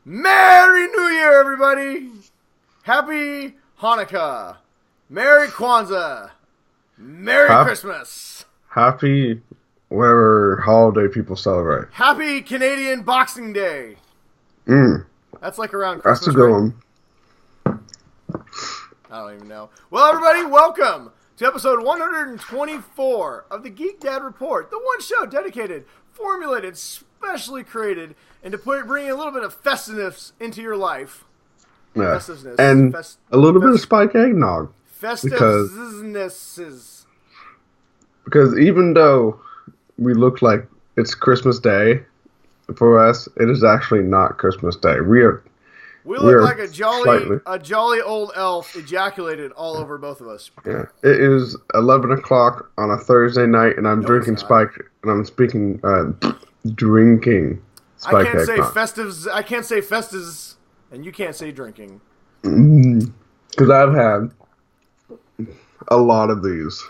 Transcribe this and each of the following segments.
Merry New Year, everybody! Happy Hanukkah! Merry Kwanzaa! Merry Christmas! Happy whatever holiday people celebrate. Happy Canadian Boxing Day! That's like around Christmas. That's a good one. I don't even know. Well, everybody, welcome to episode 124 of the Geek Dad Report, the one show dedicated, formulated, specially created, and to bring a little bit of festiveness into your life. Yeah. And a little bit of spike eggnog. Festiveness. Because even though we look like it's Christmas Day, for us, it is actually not Christmas Day. We look like a jolly old elf ejaculated all over both of us. Yeah. It is 11 o'clock on a Thursday night, and I'm drinking spike, and I'm drinking spike eggnog. I can't say festives, and you can't say drinking. Because I've had a lot of these.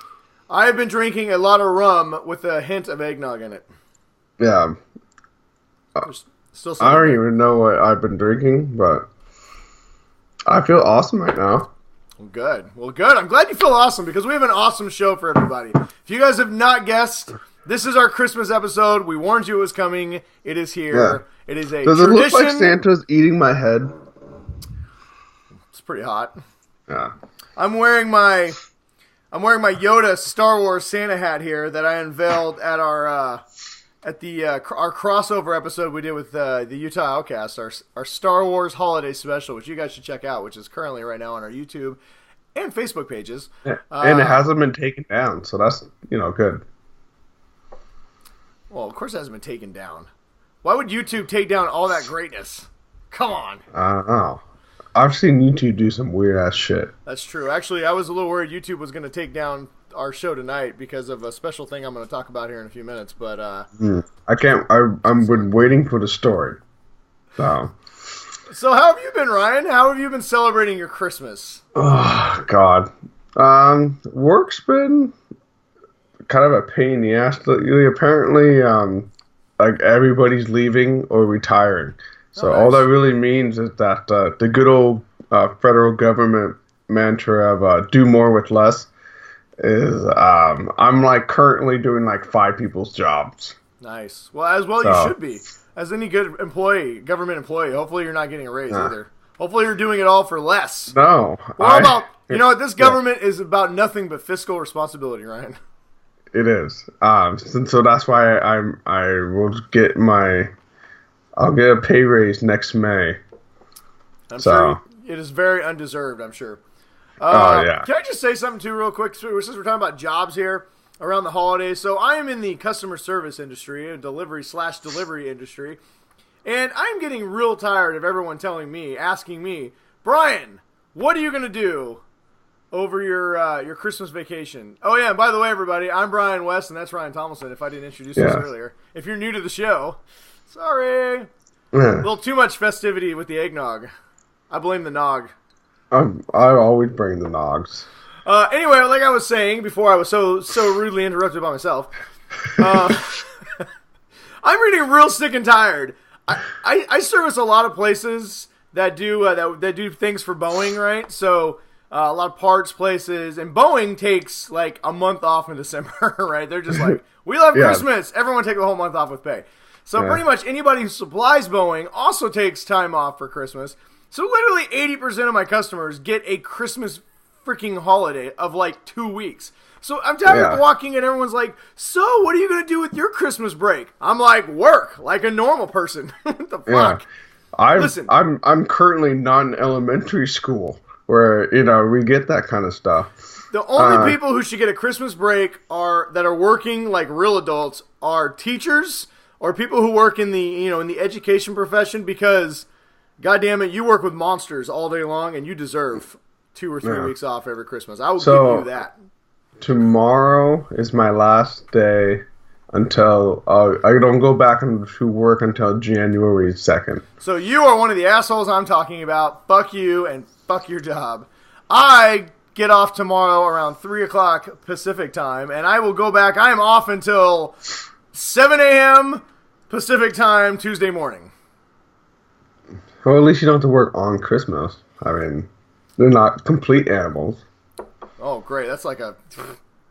I've been drinking a lot of rum with a hint of eggnog in it. Yeah. I don't even know what I've been drinking, but I feel awesome right now. Well, good. I'm glad you feel awesome because we have an awesome show for everybody. If you guys have not guessed, this is our Christmas episode. We warned you it was coming. It is here. Yeah. It is a tradition. Does it look like Santa's eating my head? It's pretty hot. Yeah. I'm wearing my Yoda Star Wars Santa hat here that I unveiled at our crossover episode we did with the Utah Outcast, our Star Wars holiday special, which you guys should check out, which is currently right now on our YouTube and Facebook pages. Yeah. And it hasn't been taken down, so that's good. Well, of course it hasn't been taken down. Why would YouTube take down all that greatness? Come on. I don't know. I've seen YouTube do some weird ass shit. That's true. Actually, I was a little worried YouTube was going to take down our show tonight because of a special thing I'm going to talk about here in a few minutes. But I can't. I'm been waiting for the story. So how have you been, Ryan? How have you been celebrating your Christmas? Oh God. Work's been kind of a pain in the ass. Apparently, like everybody's leaving or retiring. So nice. All that really means is that the good old federal government mantra of do more with less is I'm like currently doing like 5 people's jobs. Nice. Well, you should be. As any good government employee, hopefully you're not getting a raise either. Hopefully you're doing it all for less. No. This government is about nothing but fiscal responsibility, Ryan. It is. So that's why I'll get a pay raise next May. I'm sure it is very undeserved, I'm sure. Yeah. Can I just say something, too, real quick? Since we're talking about jobs here around the holidays. So I am in the customer service industry, a delivery industry, and I'm getting real tired of everyone asking me, Brian, what are you going to do over your Christmas vacation? Oh, yeah, and by the way, everybody, I'm Brian West, and that's Ryan Tomlinson, if I didn't introduce this earlier. If you're new to the show, sorry. A little too much festivity with the eggnog. I blame the nog. I always bring the nogs. Anyway, like I was saying before I was so rudely interrupted by myself, I'm getting real sick and tired. I service a lot of places that do things for Boeing, right? So a lot of parts places, and Boeing takes like a month off in December, right? They're just like, we love Christmas. Everyone take the whole month off with pay. So pretty much anybody who supplies Boeing also takes time off for Christmas. So literally 80% of my customers get a Christmas freaking holiday of like 2 weeks. So I'm tired of walking and everyone's like, so what are you going to do with your Christmas break? I'm like, work like a normal person. What the fuck? Listen, I'm currently not in elementary school where, we get that kind of stuff. The only people who should get a Christmas break that are working like real adults are teachers or people who work in the, in the education profession because God damn it, you work with monsters all day long, and you deserve 2 or 3 weeks off every Christmas. I will give you that. Tomorrow is my last day until I don't go back to work until January 2nd. So you are one of the assholes I'm talking about. Fuck you and fuck your job. I get off tomorrow around 3 o'clock Pacific time, and I will go back. I am off until 7 a.m. Pacific time Tuesday morning. Well, at least you don't have to work on Christmas. I mean, they're not complete animals. Oh, great. That's like a...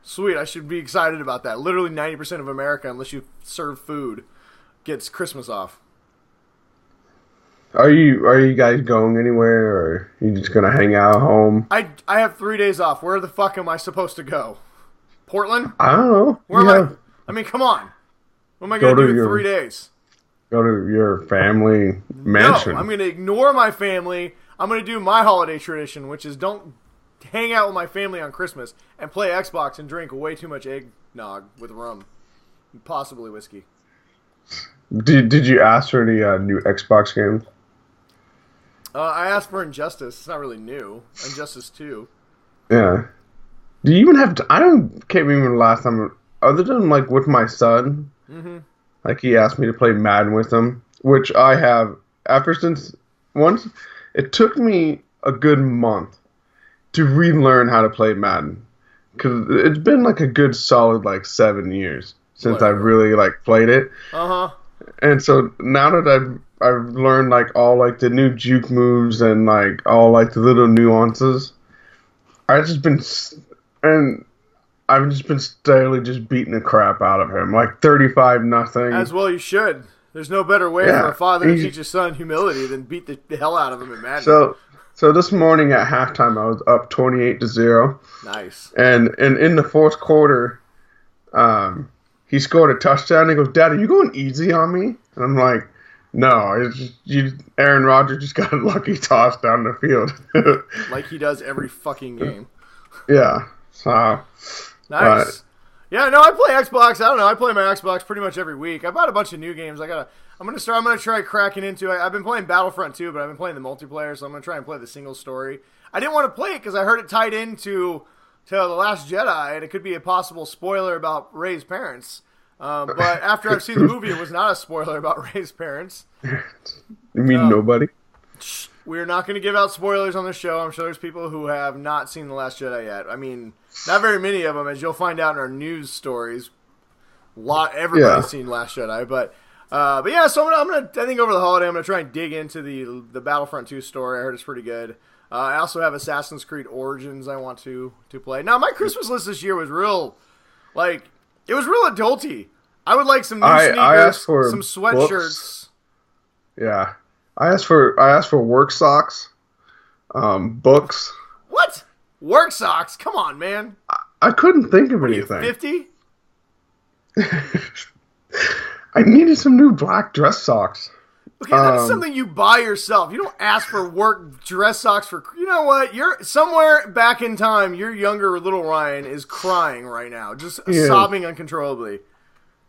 Sweet, I should be excited about that. Literally 90% of America, unless you serve food, gets Christmas off. Are you guys going anywhere, or are you just gonna hang out at home? I have 3 days off. Where the fuck am I supposed to go? Portland? I don't know. Where am I? I mean, come on. What am I going to do in 3 days? Go to your family mansion. No, I'm going to ignore my family. I'm going to do my holiday tradition, which is don't hang out with my family on Christmas and play Xbox and drink way too much eggnog with rum. And possibly whiskey. Did you ask for the new Xbox games? I asked for Injustice. It's not really new. Injustice 2. Yeah. Do you even have... can't remember the last time... Other than, like, with my son... Mm-hmm. Like, he asked me to play Madden with him, which I have once. It took me a good month to relearn how to play Madden. Because it's been, like, a good solid, like, 7 years since I've really, like, played it. Uh-huh. And so now that I've learned, like, all, like, the new juke moves and, like, all, like, the little nuances, I've just been steadily just beating the crap out of him. Like 35-0. As well you should. There's no better way for a father to teach his son humility than beat the hell out of him in Madden. So this morning at halftime, I was up 28-0. Nice. And in the fourth quarter, he scored a touchdown. He goes, "Dad, are you going easy on me?" And I'm like, "No, it's just, Aaron Rodgers just got a lucky toss down the field." Like he does every fucking game. Yeah. So... Nice. Yeah, no, I play Xbox. I don't know. I play my Xbox pretty much every week. I bought a bunch of new games. I'm gonna try cracking into. I've been playing Battlefront 2, but I've been playing the multiplayer, so I'm gonna try and play the single story. I didn't want to play it because I heard it tied into the Last Jedi, and it could be a possible spoiler about Rey's parents. But after I've seen the movie, it was not a spoiler about Rey's parents. You mean nobody? We're not going to give out spoilers on the show. I'm sure there's people who have not seen The Last Jedi yet. I mean, not very many of them, as you'll find out in our news stories. Everybody's seen Last Jedi, but yeah. So I think over the holiday, I'm gonna try and dig into the Battlefront 2 story. I heard it's pretty good. I also have Assassin's Creed Origins I want to play. Now, my Christmas list this year was real adulty. I would like some new sneakers, some sweatshirts. Books. Yeah. I asked for work socks, books. What? Work socks? Come on, man. I couldn't think of anything. Are you 50? I needed some new black dress socks. Okay, that's something you buy yourself. You don't ask for work dress socks for... You know what? You're somewhere back in time, your younger little Ryan is crying right now. Just sobbing uncontrollably.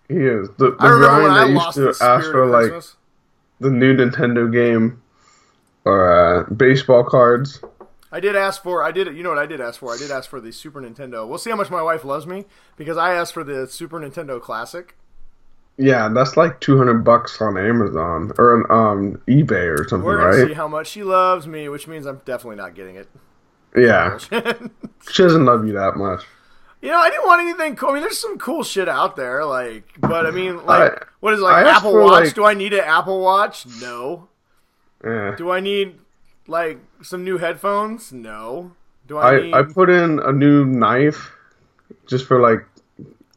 He is. The I remember Ryan when I that lost used the to ask for, like, Christmas. The new Nintendo game or baseball cards. You know what I did ask for? I did ask for the Super Nintendo. We'll see how much my wife loves me, because I asked for the Super Nintendo Classic. Yeah, that's like $200 on Amazon or on eBay or something, right? We're gonna see how much she loves me, which means I'm definitely not getting it. Yeah. She doesn't love you that much. You know, I didn't want anything cool. I mean, there's some cool shit out there, but I mean, what is it, like Apple Watch? Do I need an Apple Watch? No. Yeah. Do I need, like, some new headphones? No. I put in a new knife just for, like,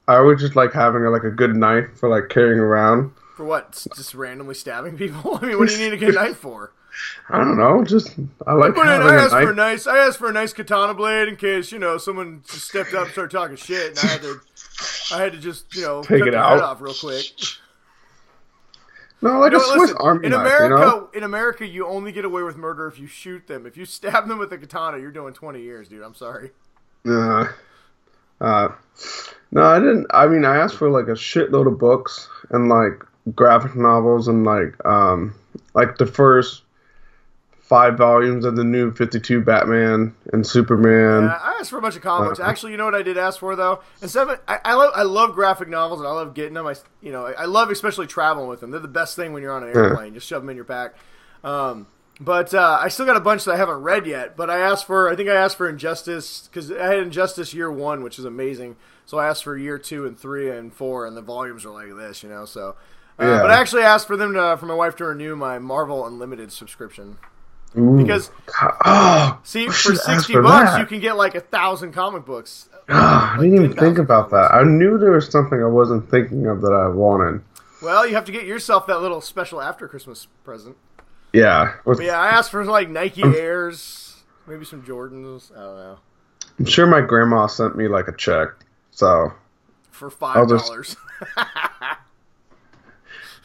I always just like having a good knife for, like, carrying around. For what? Just randomly stabbing people? I mean, what do you need a good knife for? I don't know. I asked for a nice katana blade in case, someone just stepped up and started talking shit, and I had to just, cut take their it head out off real quick. No, like a Swiss Army knife, In America, you only get away with murder if you shoot them. If you stab them with a katana, you're doing 20 years, dude. I'm sorry. No, I didn't. I mean, I asked for, like, a shitload of books and, like, graphic novels and, like the first 5 volumes of the new 52 Batman and Superman. Yeah, I asked for a bunch of comic books. Actually, you know what I did ask for, though? I love graphic novels, and I love getting them. I love especially traveling with them. They're the best thing when you're on an airplane. Just shove them in your pack. But I still got a bunch that I haven't read yet. But I think I asked for Injustice, because I had Injustice Year 1, which is amazing. So I asked for Year 2 and 3 and 4, and the volumes are like this, so... But I actually asked for for my wife to renew my Marvel Unlimited subscription. Ooh. Because, for $60, you can get like 1,000 comic books. I didn't even think about that. I knew there was something I wasn't thinking of that I wanted. Well, you have to get yourself that little special after Christmas present. Yeah. But yeah, I asked for like Nike Airs, maybe some Jordans. I don't know. I'm sure my grandma sent me like a check, so for $5.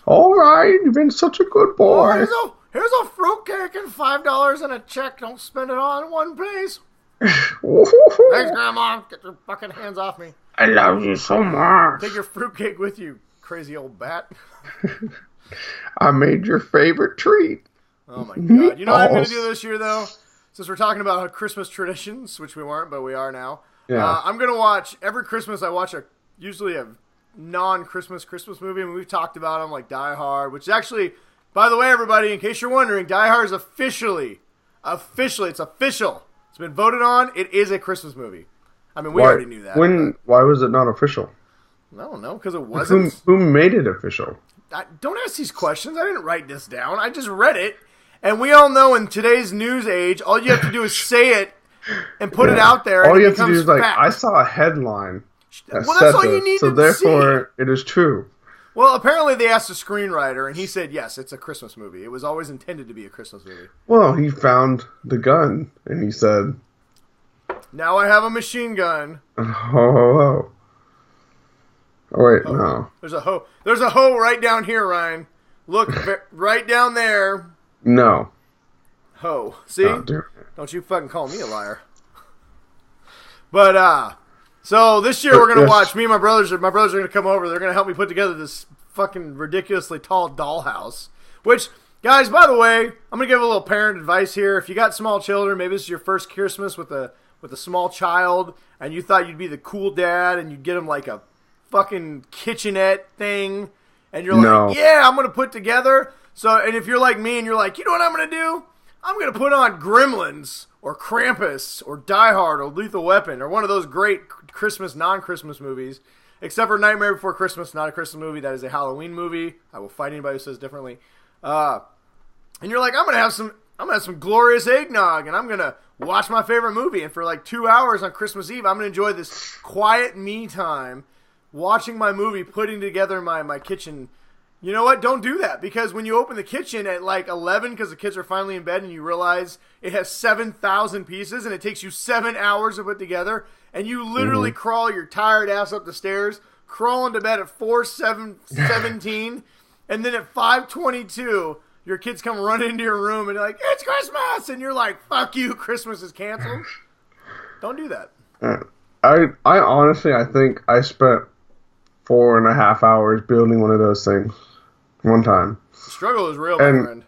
All right, you've been such a good boy. Oh, here's a fruitcake and $5 and a check. Don't spend it all in one place. Thanks, Grandma. Get your fucking hands off me. I love you so much. Take your fruitcake with you, crazy old bat. I made your favorite treat. Oh my god. You know what I'm going to do this year, though? Since we're talking about Christmas traditions, which we weren't, but we are now. Yeah. I'm going to watch, every Christmas I watch usually a non-Christmas Movie, and we've talked about them, like Die Hard, which is actually, by the way, everybody, in case you're wondering, Die Hard is officially, it's official. It's been voted on. It is a Christmas movie. I mean, we already knew that. Why was it not official? I don't know, because it wasn't. Who made it official? Don't ask these questions. I didn't write this down. I just read it. And we all know in today's news age, all you have to do is say it and put it out there. All and you have to do is fact. I saw a headline. That's all you need to see. So therefore, it is true. Well, apparently they asked a screenwriter, and he said, yes, it's a Christmas movie. It was always intended to be a Christmas movie. Well, he found the gun, and he said, now I have a machine gun. Ho, ho, ho. Oh, wait, no. There's a hoe. There's a hoe right down here, Ryan. Look, right down there. No. Ho. See? Oh, don't you fucking call me a liar. But, so this year we're going to watch, me and my brothers are going to come over. They're going to help me put together this fucking ridiculously tall dollhouse. Which, guys, by the way, I'm going to give a little parent advice here. If you got small children, maybe this is your first Christmas with a small child, and you thought you'd be the cool dad, and you'd get them like a fucking kitchenette thing, and you're like, yeah, I'm going to put together. So, and if you're like me and you're like, you know what I'm going to do? I'm going to put on Gremlins or Krampus or Die Hard or Lethal Weapon or one of those great Christmas, non-Christmas movies, except for Nightmare Before Christmas, not a Christmas movie. That is a Halloween movie. I will fight anybody who says differently. And you're like, I'm going to have some glorious eggnog, and I'm going to watch my favorite movie. And for like 2 hours on Christmas Eve, I'm going to enjoy this quiet me time, watching my movie, putting together my kitchen. You know what? Don't do that, because when you open the kitchen at like 11 because the kids are finally in bed and you realize it has 7,000 pieces and it takes you 7 hours to put together, and you literally crawl your tired ass up the stairs, crawl into bed at 4:17, and then at 5:22 your kids come running into your room and they're like, it's Christmas, and you're like, fuck you, Christmas is canceled. Don't do that. I honestly, I think I spent 4.5 hours building one of those things one time. The struggle is real, my friend.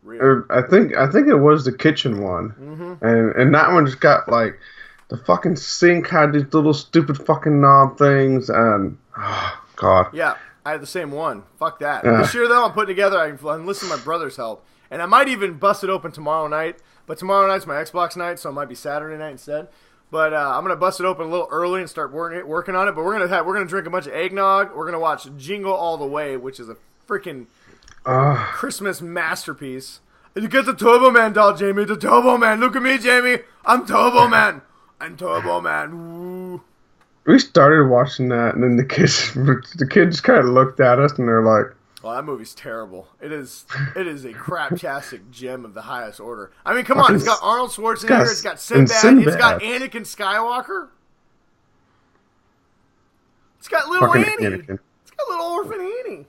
Real. I think it was the kitchen one, and that one just got like the fucking sink had these little stupid fucking knob things, and oh god. Yeah, I had the same one. Fuck that. This year though, I'm putting together. I enlisted my brother's help, and I might even bust it open tomorrow night. But tomorrow night's my Xbox night, so it might be Saturday night instead. But I'm gonna bust it open a little early and start working on it. But we're gonna drink a bunch of eggnog. We're gonna watch Jingle All the Way, which is a freaking Christmas masterpiece. And you get the Turbo Man doll, Jamie. The Turbo Man. Look at me, Jamie. I'm Turbo Man. I'm Turbo Man. Woo. We started watching that, and then the kids kind of looked at us, and they're like, "Oh, that movie's terrible. It is a craptastic gem of the highest order. I mean, come on. It's got Arnold Schwarzenegger. It's got Sinbad. It's got Anakin Skywalker. It's got little Annie. Anakin. It's got little orphan Annie.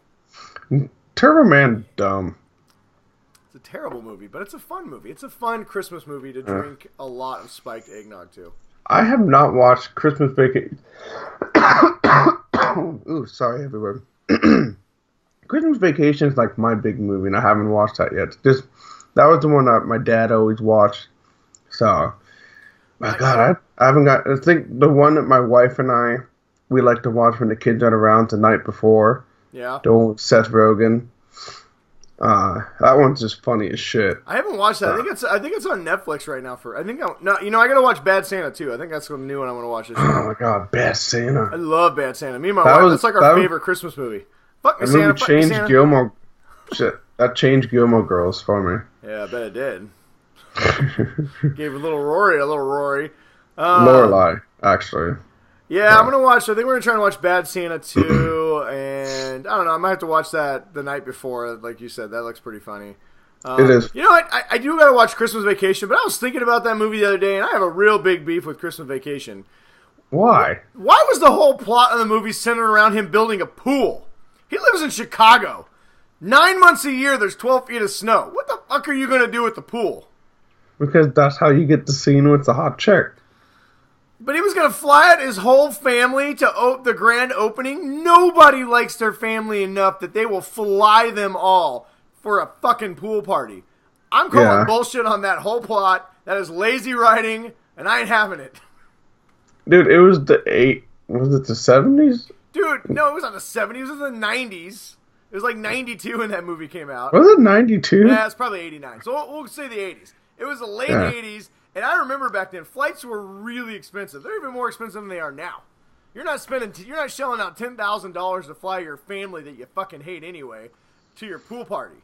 Turbo Man, dumb. It's a terrible movie, but it's a fun movie. It's a fun Christmas movie to drink a lot of spiked eggnog to. I have not watched Christmas Vacation. Ooh, sorry, everyone. Christmas Vacation is like my big movie, and I haven't watched that yet. That was the one that my dad always watched. So, my God, I haven't got. I think the one that my wife and we like to watch when the kids aren't around the night before. Yeah. The one with Seth Rogen. That one's just funny as shit. I haven't watched that. I think it's on Netflix right now. I gotta watch Bad Santa too. I think that's the new one I want to watch this year. Oh my God, Bad Santa. I love Bad Santa. Me and my wife. That's like our favorite Christmas movie. Fuck me, That Santa. movie Fuck me, changed Santa. Gilmore. Shit, that changed Gilmore Girls for me. Yeah, I bet it did. Gave a little Rory. Lorelai, actually. Yeah, I'm gonna watch. I think we're gonna try and watch Bad Santa 2, and I don't know. I might have to watch that the night before, like you said. That looks pretty funny. It is. You know what? I do gotta watch Christmas Vacation, but I was thinking about that movie the other day, and I have a real big beef with Christmas Vacation. Why? Why was the whole plot of the movie centered around him building a pool? He lives in Chicago. 9 months a year, there's 12 feet of snow. What the fuck are you gonna do with the pool? Because that's how you get the scene with the hot chick. But he was going to fly out his whole family to the grand opening. Nobody likes their family enough that they will fly them all for a fucking pool party. I'm calling bullshit on that whole plot. That is lazy writing, and I ain't having it. Dude, it was was it the 70s? Dude, no, it was not the 70s. It was in the 90s. It was like 92 when that movie came out. Was it 92? Yeah, it's probably 89. So we'll say the 80s. It was the late 80s. And I remember back then, flights were really expensive. They're even more expensive than they are now. You're not shelling out $10,000 to fly your family that you fucking hate anyway to your pool party.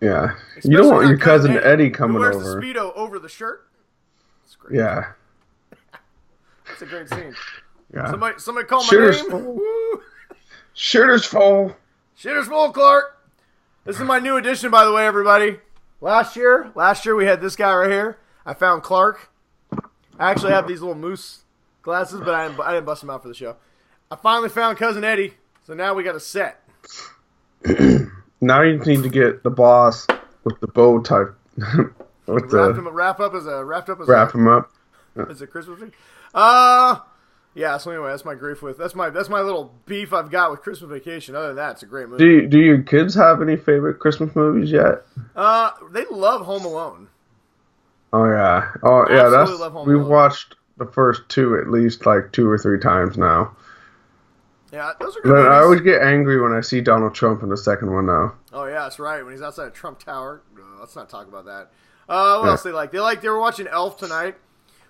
Yeah. Especially you don't want your cousin Eddie coming over. Who wears the Speedo over the shirt. It's great. Yeah. It's a great scene. Yeah. Somebody call my Shitter's name. Full. Shitter's full. Shitter's full, Clark. This is my new addition, by the way, everybody. Last year we had this guy right here. I found Clark. I actually have these little moose glasses, but I didn't bust them out for the show. I finally found Cousin Eddie, so now we got a set. Now you need to get the boss with the bow type. Wrap him up as a Christmas tree. Yeah. So anyway, that's my grief with that's my little beef I've got with Christmas Vacation. Other than that, it's a great movie. Do your kids have any favorite Christmas movies yet? They love Home Alone. Oh yeah, we've watched the first two at least like 2 or 3 times now. Yeah, those are good movies. I always get angry when I see Donald Trump in the second one though. Oh yeah, that's right. When he's outside of Trump Tower. Let's not talk about that. What else they like? They were watching Elf tonight,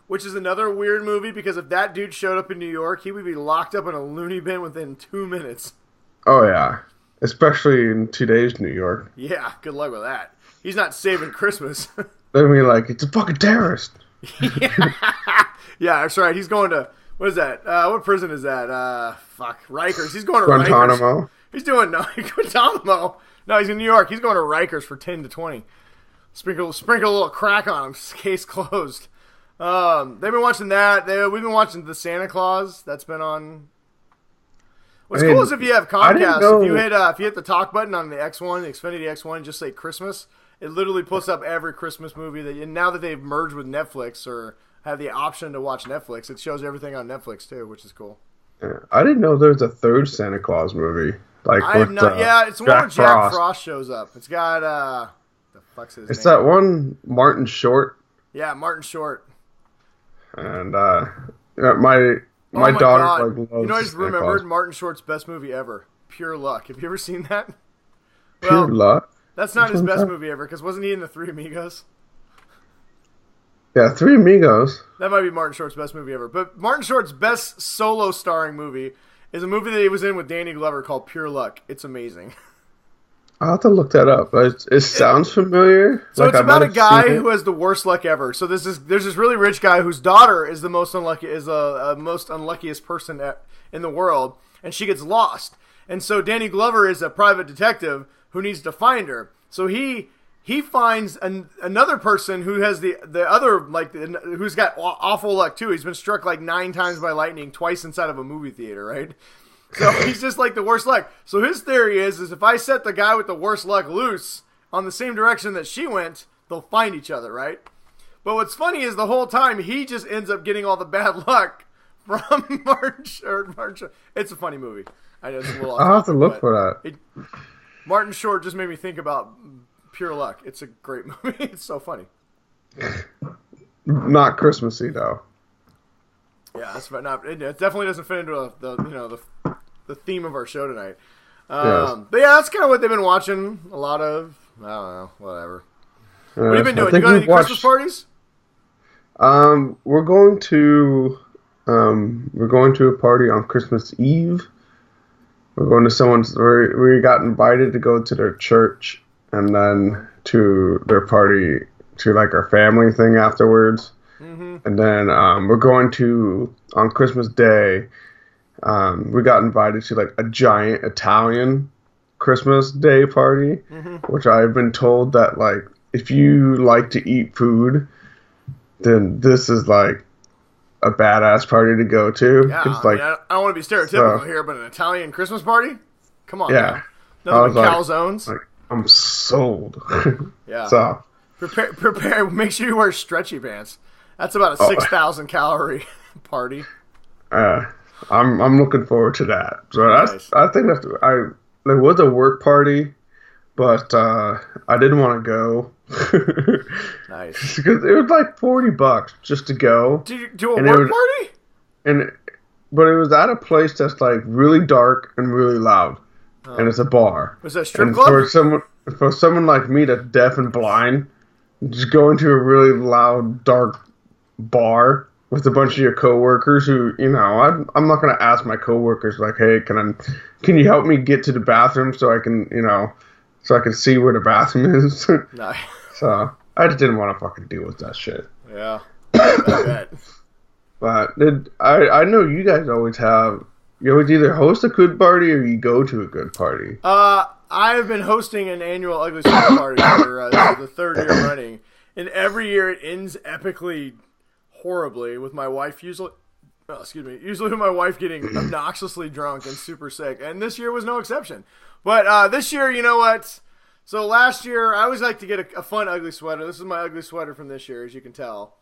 which is another weird movie because if that dude showed up in New York, he would be locked up in a loony bin within 2 minutes. Oh yeah, especially in today's New York. Yeah, good luck with that. He's not saving Christmas. They'll be like, it's a fucking terrorist. Yeah, that's right. He's going to, what is that? What prison is that? Rikers. He's going to Guantanamo. Rikers. He's doing, Guantanamo. No, he's in New York. He's going to Rikers for 10 to 20. Sprinkle a little crack on him. Case closed. They've been watching that. We've been watching the Santa Claus. That's been on. What's cool is if you have Comcast, if you hit the talk button on the X1, the Xfinity X1, and just say Christmas, it literally puts up every Christmas movie and now that they've merged with Netflix or have the option to watch Netflix, it shows everything on Netflix too, which is cool. Yeah, I didn't know there was a third Santa Claus movie. It's the one where Jack Frost shows up. It's got the fuck's his name? It's that one Martin Short. Yeah, Martin Short. And my daughter loves I just remembered Martin Short's best movie ever, Pure Luck. Have you ever seen that? Pure Luck? That's not his best movie ever, because wasn't he in the Three Amigos? Yeah, Three Amigos. That might be Martin Short's best movie ever. But Martin Short's best solo starring movie is a movie that he was in with Danny Glover called Pure Luck. It's amazing. I'll have to look that up. It sounds familiar. So it's about a guy who has the worst luck ever. So there's this really rich guy whose daughter is the most unluckiest person in the world, and she gets lost. And so Danny Glover is a private detective who needs to find her. So he finds another person who has the other who's got awful luck too. He's been struck 9 times by lightning, twice inside of a movie theater, right? So he's just the worst luck. So his theory is if I set the guy with the worst luck loose on the same direction that she went, they'll find each other, right? But what's funny is the whole time he just ends up getting all the bad luck from Martin Short. It's a funny movie. I know it's a little I'll have to look for that. Martin Short just made me think about Pure Luck. It's a great movie. It's so funny. Not Christmassy though. Yeah, that's not. It definitely doesn't fit into the theme of our show tonight. Yes. But yeah, that's kind of what they've been watching. A lot of I don't know, whatever. What have you been doing? You going to any Christmas parties? We're going to a party on Christmas Eve, We're going to we got invited to go to their church and then to their party, to like our family thing afterwards. Mm-hmm. And then we're going to, on Christmas Day, we got invited to like a giant Italian Christmas Day party, which I've been told that like if you like to eat food, then this is like a badass party to go to. Yeah, like, I don't want to be stereotypical here, but an Italian Christmas party? Come on, yeah. Man. Nothing but calzones. Like, I'm sold. Yeah. So prepare. Make sure you wear stretchy pants. That's about a 6,000 calorie party. I'm looking forward to that. So Nice. I think there was a work party, but I didn't want to go. Nice. Because it was like $40 just to go. Did you do a work party? But it was at a place that's like really dark and really loud, and it's a bar. Was that a strip club? For someone like me that's deaf and blind, just going to a really loud, dark bar with a bunch of your coworkers who, you know, I'm not gonna ask my coworkers like, hey, can you help me get to the bathroom so I can, you know, so I can see where the bathroom is. No. So I just didn't want to fucking deal with that shit. Yeah, I bet. But I know you guys always either host a good party or you go to a good party. I've been hosting an annual Ugly Sweater party for the third year running, and every year it ends epically horribly with my wife usually with my wife getting obnoxiously drunk and super sick, and this year was no exception. But this year, you know what? So last year, I always like to get a fun ugly sweater. This is my ugly sweater from this year, as you can tell.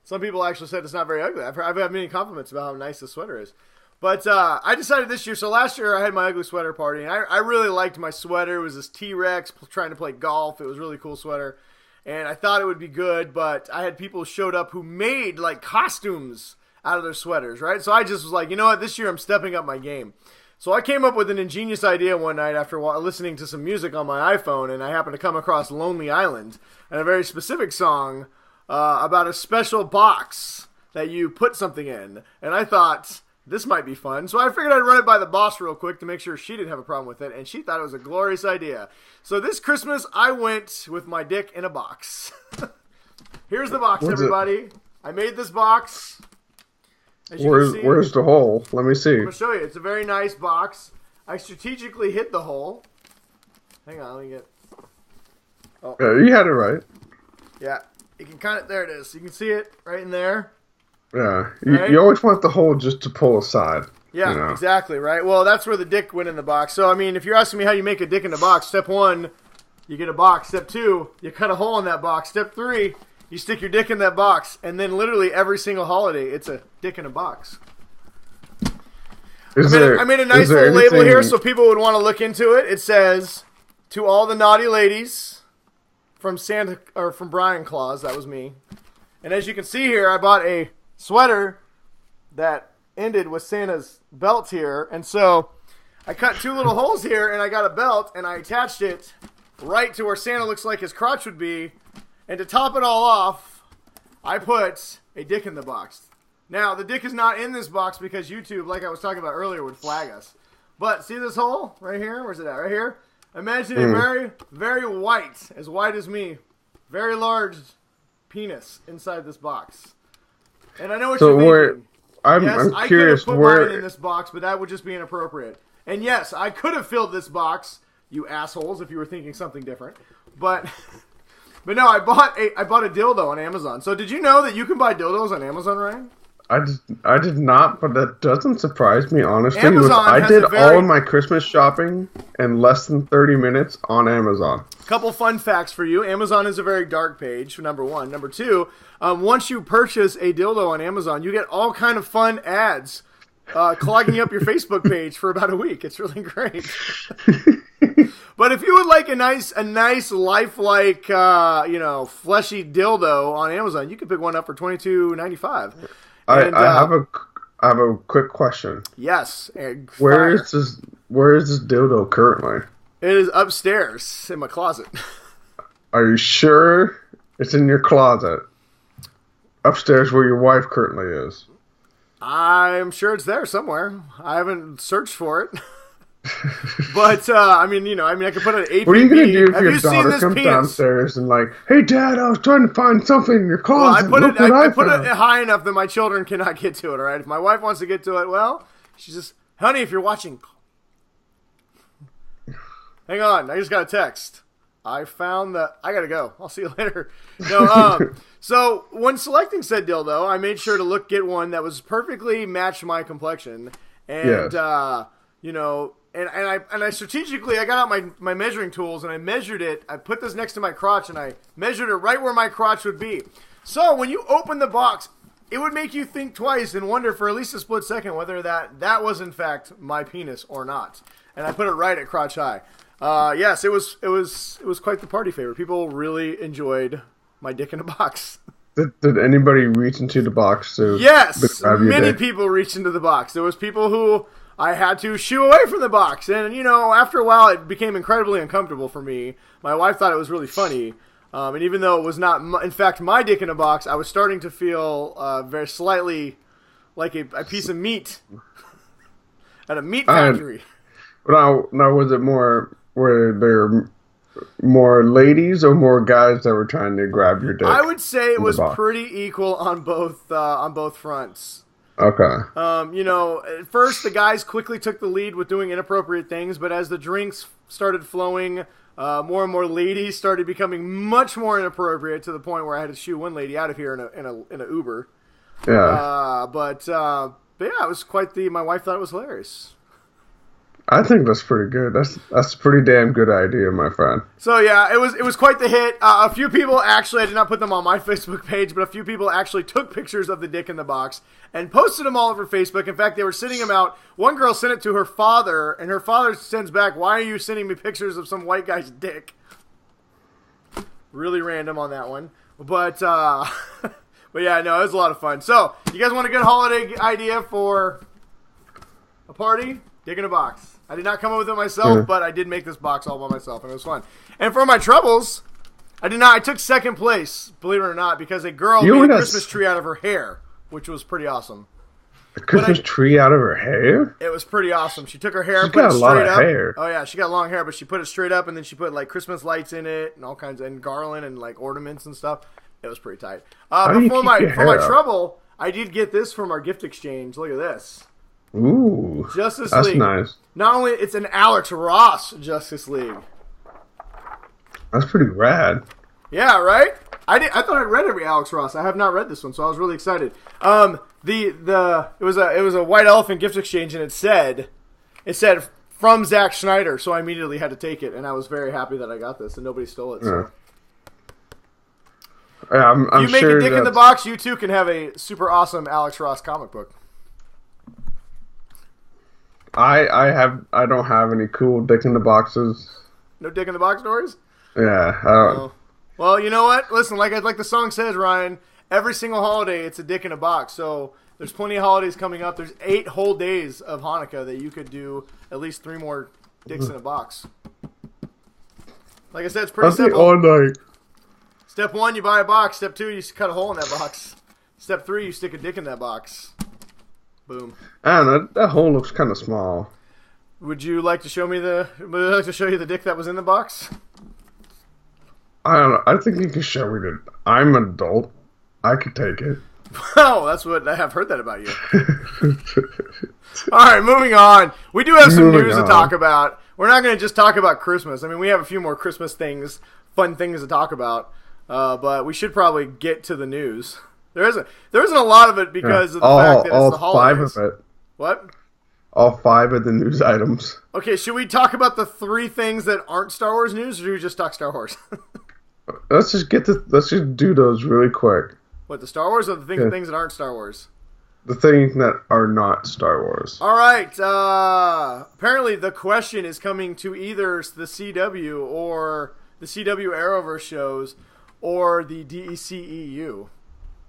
Some people actually said it's not very ugly. I've had many compliments about how nice the sweater is. But I decided this year, so last year I had my ugly sweater party, and I really liked my sweater. It was this T-Rex trying to play golf. It was a really cool sweater. And I thought it would be good, but I had people showed up who made like costumes out of their sweaters, right? So I just was like, you know what, this year I'm stepping up my game. So I came up with an ingenious idea one night after listening to some music on my iPhone, and I happened to come across Lonely Island and a very specific song about a special box that you put something in. And I thought, this might be fun. So I figured I'd run it by the boss real quick to make sure she didn't have a problem with it, and she thought it was a glorious idea. So this Christmas, I went with my dick in a box. Here's the box, everybody. I made this box. Where's the hole? Let me see. I'm going to show you. It's a very nice box. I strategically hid the hole. Hang on, let me get... Oh. You had it right. Yeah. You can kind of... There it is. You can see it right in there. Yeah. Right? You always want the hole just to pull aside. Yeah, you know? Exactly, right? Well, that's where the dick went in the box. So, I mean, if you're asking me how you make a dick in a box, step 1, you get a box. Step 2, you cut a hole in that box. Step 3... you stick your dick in that box, and then literally every single holiday, it's a dick in a box. I made a nice little label here so people would want to look into it. It says, to all the naughty ladies from Santa, or from Brian Claus, that was me. And as you can see here, I bought a sweater that ended with Santa's belt here. And so I cut 2 little holes here, and I got a belt, and I attached it right to where Santa looks like his crotch would be. And to top it all off, I put a dick in the box. Now, the dick is not in this box because YouTube, like I was talking about earlier, would flag us. But see this hole right here? Where's it at? Right here? Imagine a very, very white as me, very large penis inside this box. And I know what you're thinking. I'm curious. I could have put mine in this box, but that would just be inappropriate. And yes, I could have filled this box, you assholes, if you were thinking something different. But... But no, I bought a dildo on Amazon. So did you know that you can buy dildos on Amazon, Ryan? I did not, but that doesn't surprise me, honestly. I did all of my Christmas shopping in less than 30 minutes on Amazon. Couple fun facts for you. Amazon is a very dark page, number 1. Number 2, once you purchase a dildo on Amazon, you get all kind of fun ads clogging up your Facebook page for about a week. It's really great. But if you would like a nice lifelike, fleshy dildo on Amazon, you can pick one up for $22.95. I have a quick question. Yes. Where is this dildo currently? It is upstairs in my closet. Are you sure it's in your closet? Upstairs where your wife currently is? I'm sure it's there somewhere. I haven't searched for it. But I could put an APB. What are you gonna do if Have your you seen daughter this comes penis? downstairs and like, "Hey, Dad, I was trying to find something in your closet. Well, I put found." it high enough that my children cannot get to it. All right, if my wife wants to get to it, well, she's just, honey, if you're watching, hang on, I just got a text. I found the. I gotta go. I'll see you later. No, so when selecting said dildo, I made sure to get one that was perfectly matched my complexion, and Yes. And I strategically, I got out my measuring tools and I measured it. I put this next to my crotch and I measured it right where my crotch would be. So when you open the box, it would make you think twice and wonder for at least a split second whether that was in fact my penis or not. And I put it right at crotch high. Yes, it was quite the party favor. People really enjoyed my dick in a box. Did anybody reach into the box to? Yes, grab your many dick? people reached into the box. There was people who I had to shoo away from the box. And, after a while, it became incredibly uncomfortable for me. My wife thought it was really funny. And even though it was not, in fact, my dick in a box, I was starting to feel very slightly like a piece of meat at a meat factory. Now, was it were there more ladies or more guys that were trying to grab your dick? I would say it was pretty equal on both fronts. Okay. At first the guys quickly took the lead with doing inappropriate things, but as the drinks started flowing, more and more ladies started becoming much more inappropriate to the point where I had to shoo one lady out of here in a Uber. Yeah. But yeah, it was my wife thought it was hilarious. I think that's pretty good. That's a pretty damn good idea, my friend. So yeah, it was quite the hit. A few people actually, I did not put them on my Facebook page, but a few people actually took pictures of the dick in the box and posted them all over Facebook. In fact, they were sending them out. One girl sent it to her father, and her father sends back, "Why are you sending me pictures of some white guy's dick?" Really random on that one, but but yeah, no, it was a lot of fun. So, you guys want a good holiday idea for a party? Dick in a box. I did not come up with it myself, but I did make this box all by myself, and it was fun. And for my troubles, I took second place, believe it or not, because a girl made a Christmas tree out of her hair, which was pretty awesome. A Christmas tree out of her hair? It was pretty awesome. She took her hair, She's got a lot of hair. Oh yeah, she got long hair, but she put it straight up, and then she put like Christmas lights in it, and all kinds and garland and like ornaments and stuff. It was pretty tight. But for my trouble, I did get this from our gift exchange. Look at this. Ooh, Justice that's League. Nice. Not only it's an Alex Ross Justice League. That's pretty rad. Yeah, right. I thought I'd read every Alex Ross. I have not read this one, so I was really excited. It was a white elephant gift exchange, and it said from Zack Snyder, so I immediately had to take it, and I was very happy that I got this, and nobody stole it. So. Yeah, I'm you make sure a dick in the box, you too can have a super awesome Alex Ross comic book. I don't have any cool dick in the boxes. No dick in the box stories? Yeah, I don't. Oh. Well, you know what? Listen, like the song says, Ryan, every single holiday it's a dick in a box. So there's plenty of holidays coming up. There's 8 whole days of Hanukkah that you could do at least 3 more dicks in a box. Like I said, it's pretty simple. All night. Step 1, you buy a box. Step 2, you cut a hole in that box. Step 3, you stick a dick in that box. Boom. I don't know. That hole looks kind of small. Would you like to show you the dick that was in the box? I don't know. I think you can show me that. I'm an adult. I could take it. Oh, that's what I have heard that about you. All right, moving on. We do have some news to talk about. We're not going to just talk about Christmas. I mean, we have a few more Christmas things, fun things to talk about. But we should probably get to the news. There isn't a lot of it because of the fact that it's the holidays. 5 of it. What? All 5 of the news items. Okay, should we talk about the 3 things that aren't Star Wars news, or should we just talk Star Wars? Let's just do those really quick. What, the Star Wars or the things that aren't Star Wars? The things that are not Star Wars. All right. Apparently, the question is coming to either the CW or the CW Arrowverse shows or the DCEU,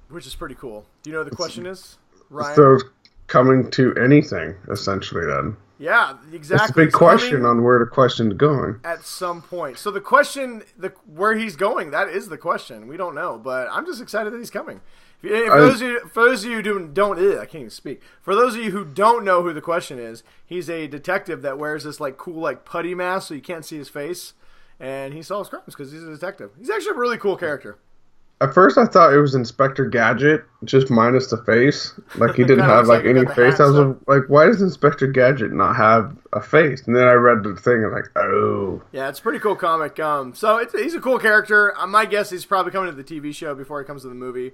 which is pretty cool. Do you know what the question is, Ryan? So it's coming to anything, essentially, then. Yeah, exactly. It's a big question on where the question's going. At some point. So the question, where he's going, that is the question. We don't know, but I'm just excited that he's coming. For those of you who don't, I can't even speak. For those of you who don't know who the question is, he's a detective that wears this like cool like putty mask so you can't see his face, and he solves crimes because he's a detective. He's actually a really cool character. At first, I thought it was Inspector Gadget, just minus the face. Like, he didn't have, like, any face. I was like, why does Inspector Gadget not have a face? And then I read the thing and, like, oh. Yeah, it's a pretty cool comic. So he's a cool character. My guess he's probably coming to the TV show before he comes to the movie.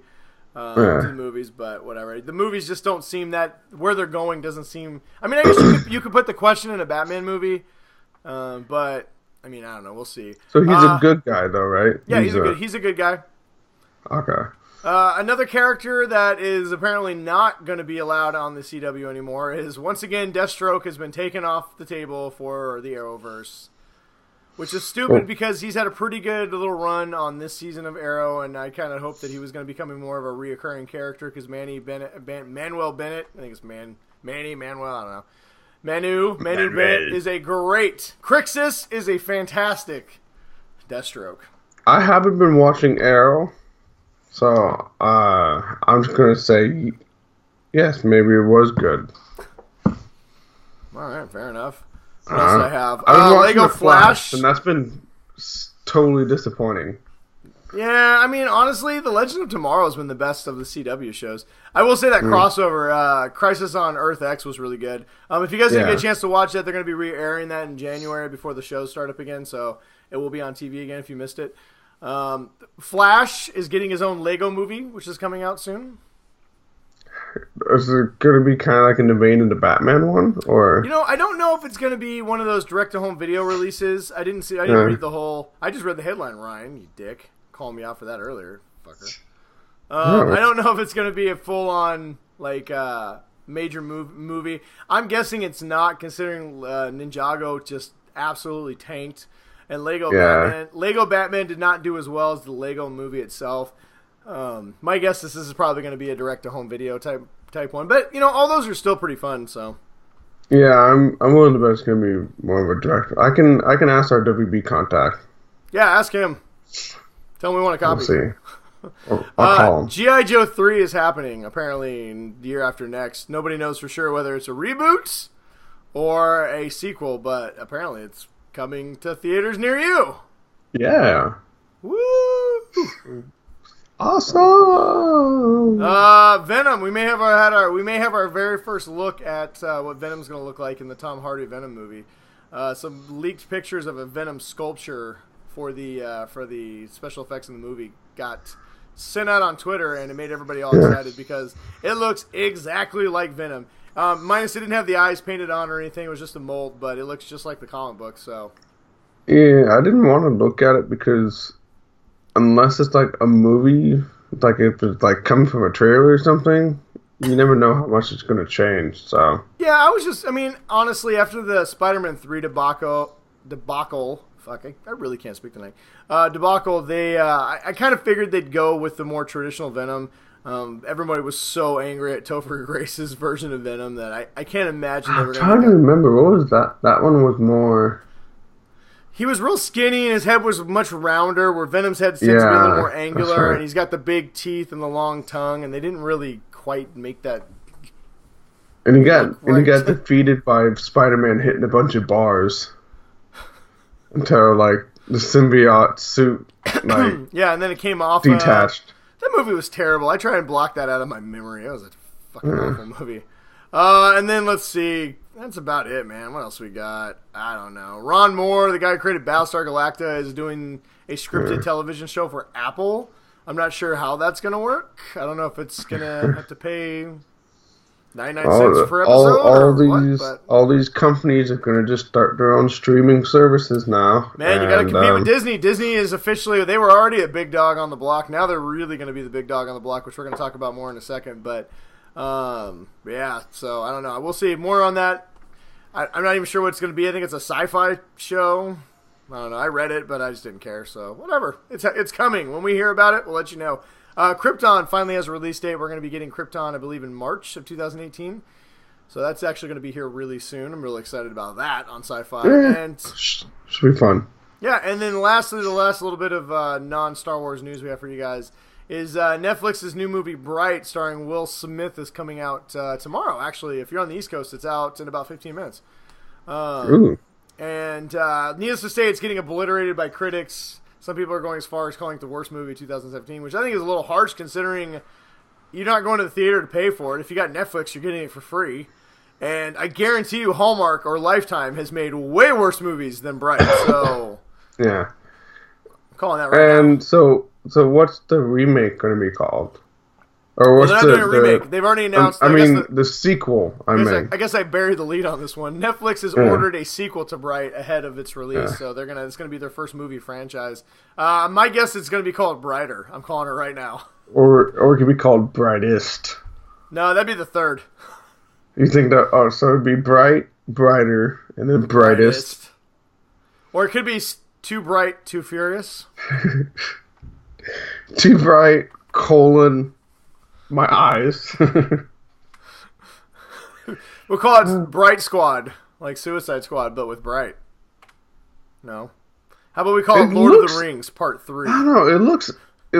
To the movies, but whatever. The movies just don't seem that... Where they're going doesn't seem... I mean, I guess you could put the question in a Batman movie, but, I mean, I don't know. We'll see. So he's a good guy, though, right? Yeah, he's a good guy. Okay. Another character that is apparently not going to be allowed on the CW anymore is, once again, Deathstroke has been taken off the table for the Arrowverse, which is stupid because he's had a pretty good little run on this season of Arrow, and I kind of hoped that he was going to become more of a reoccurring character because Manuel Bennett, I think it's Manuel, I don't know. Manu Bennett is a great. Crixus is a fantastic Deathstroke. I haven't been watching Arrow. So, I'm just going to say, yes, maybe it was good. All right, fair enough. What else do I have? I was watching Lego the Flash, and that's been totally disappointing. Yeah, I mean, honestly, The Legend of Tomorrow has been the best of the CW shows. I will say that crossover, Crisis on Earth X, was really good. If you guys didn't get a chance to watch that, they're going to be re-airing that in January before the shows start up again, so it will be on TV again if you missed it. Flash is getting his own Lego movie, which is coming out soon. Is it going to be kind of like in the vein of the Batman one, or I don't know if it's going to be one of those direct-to-home video releases. I didn't read the whole. I just read the headline. Ryan, you dick, calling me out for that earlier, fucker. I don't know if it's going to be a full-on like major movie. I'm guessing it's not, considering Ninjago just absolutely tanked. And Lego Batman did not do as well as the Lego movie itself. My guess is this is probably going to be a direct-to-home video type one. But, all those are still pretty fun, so. Yeah, I'm willing to bet it's going to be more of a direct. I can ask our WB contact. Yeah, ask him. Tell him we want a copy. We'll see. I'll call him. G.I. Joe 3 is happening, apparently, in the year after next. Nobody knows for sure whether it's a reboot or a sequel, but apparently it's coming to theaters near you. Yeah. Woo! Awesome. Venom. We may have our very first look at what Venom's going to look like in the Tom Hardy Venom movie. Some leaked pictures of a Venom sculpture for the special effects in the movie got sent out on Twitter, and it made everybody all excited because it looks exactly like Venom. Minus it didn't have the eyes painted on or anything. It was just a mold, but it looks just like the comic book. So, yeah, I didn't want to look at it because unless it's like a movie, like if it's like coming from a trailer or something, you never know how much it's going to change. So, yeah, honestly, after the Spider-Man 3 debacle, I really can't speak tonight. Debacle, I kind of figured they'd go with the more traditional Venom. Everybody was so angry at Topher Grace's version of Venom that I can't imagine they were going to... I'm trying to remember. What was that? That one was more... He was real skinny and his head was much rounder, where Venom's head tends to be a little more angular, and he's got the big teeth and the long tongue, and they didn't really quite make that... And he got defeated by Spider-Man hitting a bunch of bars until, like, the symbiote suit, like... yeah, and then it came off... detached. That movie was terrible. I try and block that out of my memory. That was a fucking awful movie. And then let's see. That's about it, man. What else we got? I don't know. Ron Moore, the guy who created Battlestar Galactica, is doing a scripted television show for Apple. I'm not sure how that's going to work. I don't know if it's going to have to pay 99 cents per episode. All these companies are going to just start their own streaming services now. Man, you got to compete with Disney. Disney is officially, they were already a big dog on the block. Now they're really going to be the big dog on the block, which we're going to talk about more in a second. But, yeah, so I don't know. We'll see more on that. I'm not even sure what it's going to be. I think it's a sci-fi show. I don't know. I read it, but I just didn't care. So, whatever. It's coming. When we hear about it, we'll let you know. Krypton finally has a release date. We're going to be getting Krypton, I believe, in March of 2018. So that's actually going to be here really soon. I'm really excited about that on Sci-Fi. And should be fun. Yeah, and then lastly, the last little bit of non-Star Wars news we have for you guys is Netflix's new movie Bright, starring Will Smith, is coming out tomorrow. Actually, if you're on the East Coast, it's out in about 15 minutes. And needless to say, it's getting obliterated by critics. Some people are going as far as calling it the worst movie of 2017, which I think is a little harsh considering you're not going to the theater to pay for it. If you got Netflix, you're getting it for free. And I guarantee you Hallmark or Lifetime has made way worse movies than Bright. So yeah. I'm calling that right now. And so what's the remake going to be called? Or what's they're not doing a remake. They've already announced. the sequel. I guess I buried the lead on this one. Netflix has ordered a sequel to Bright ahead of its release, so it's gonna be their first movie franchise. My guess it's gonna be called Brighter. I'm calling it right now. Or it could be called Brightest. No, that'd be the third. You think that? Oh, so it'd be Bright, Brighter, and then Brightest. Or it could be Too Bright, Too Furious. Too Bright, my eyes. We'll call it Bright Squad, like Suicide Squad, but with Bright. No. How about we call it Lord of the Rings Part 3? I don't know. It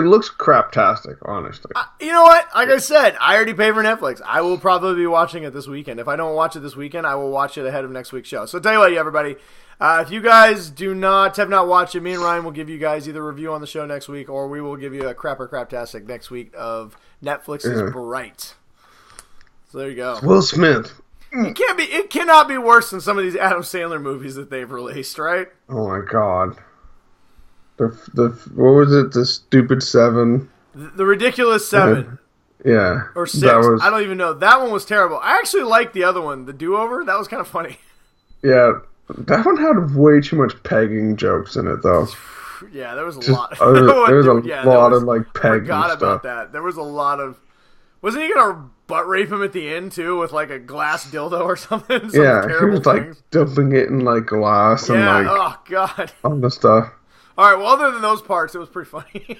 looks craptastic, honestly. You know what? Like I said, I already pay for Netflix. I will probably be watching it this weekend. If I don't watch it this weekend, I will watch it ahead of next week's show. So tell you what, everybody. If you guys have not watched it, me and Ryan will give you guys either a review on the show next week, or we will give you a craptastic next week of Netflix's Bright. So there you go. Will Smith. It cannot be worse than some of these Adam Sandler movies that they've released, right? Oh my God. What was it? The Stupid Seven. The Ridiculous Seven. Yeah. Or 6. I don't even know. That one was terrible. I actually liked the other one, the Do-Over. That was kind of funny. Yeah. That one had way too much pegging jokes in it, though. Yeah, there was a lot. There was a lot of like pegging. Forgot stuff. about that. There was a lot of. Wasn't he gonna butt rape him at the end too, with like a glass dildo or something? Yeah, he was like dumping it in like glass and like. Oh God. All the stuff. All right. Well, other than those parts, it was pretty funny.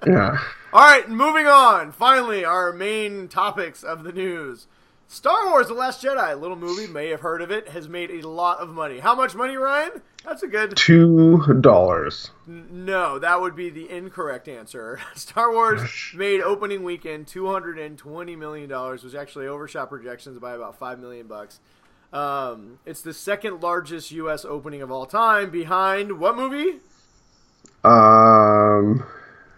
Yeah. All right, moving on. Finally, our main topics of the news. Star Wars: The Last Jedi, little movie, may have heard of it, has made a lot of money. How much money, Ryan? That's a good... $2. No, that would be the incorrect answer. Star Wars made opening weekend $220 million, which actually overshot projections by about $5 million. It's the second largest U.S. opening of all time, behind what movie?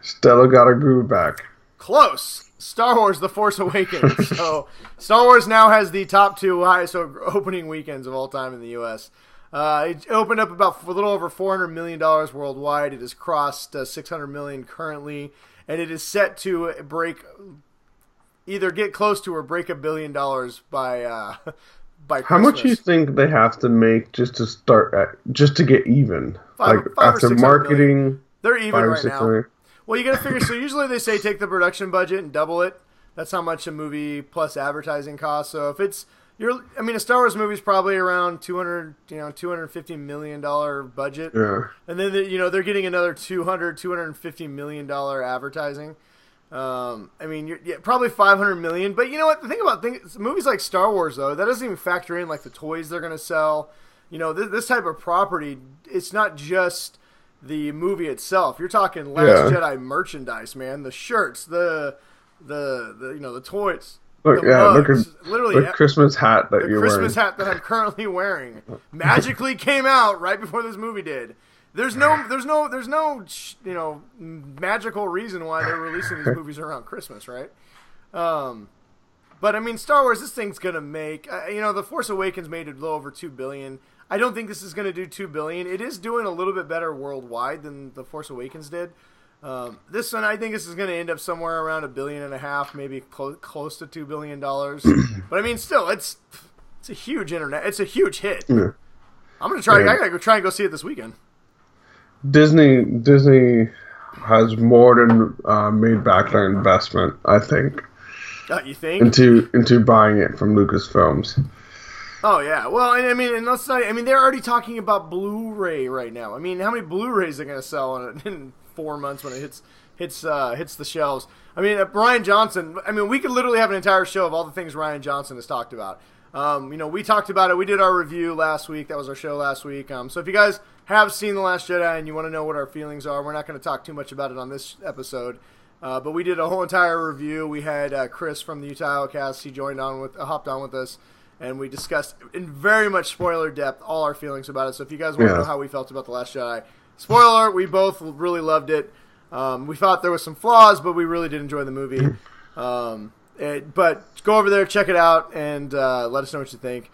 Stella got her groove back. Close. Star Wars: The Force Awakens. So Star Wars now has the top 2 highest opening weekends of all time in the U.S. It opened up about a little over $400 million worldwide. It has crossed $600 million currently, and it is set to either get close to or break $1 billion by Christmas. How much do you think they have to make just to get even? Five after marketing, they're even right now. Million. Well, you got to figure. So usually they say take the production budget and double it. That's how much a movie plus advertising costs. So if it's a Star Wars movie is probably around $250 million budget. Yeah. And then they're getting another $250 million advertising. Probably $500 million. But you know what? The thing about movies like Star Wars though, that doesn't even factor in like the toys they're going to sell. This type of property, it's not just the movie itself. You're talking Last Jedi merchandise, man. The shirts, the toys. Look, mugs, look the Christmas hat that you're wearing. The Christmas hat that I'm currently wearing magically came out right before this movie did. There's no magical reason why they're releasing these movies around Christmas, right? But Star Wars, this thing's gonna make. The Force Awakens made a little over $2 billion. I don't think this is going to do $2 billion. It is doing a little bit better worldwide than The Force Awakens did. This one, I think this is going to end up somewhere around $1.5 billion, maybe close to $2 billion. But still, it's a huge it's a huge hit. Yeah. I'm going to try. I got to go try and go see it this weekend. Disney has more than made back their investment, I think. You think? Into buying it from Lucasfilms. Oh yeah, well, and let's not. They're already talking about Blu-ray right now. How many Blu-rays are going to sell in 4 months when it hits the shelves? Rian Johnson. We could literally have an entire show of all the things Rian Johnson has talked about. We talked about it. We did our review last week. That was our show last week. So if you guys have seen The Last Jedi and you want to know what our feelings are, we're not going to talk too much about it on this episode. But we did a whole entire review. We had Chris from the Untitled Cast. He hopped on with us, and we discussed in very much spoiler depth all our feelings about it. So if you guys want to know how we felt about The Last Jedi, spoiler alert, we both really loved it. We thought there was some flaws, but we really did enjoy the movie. But go over there, check it out, and let us know what you think.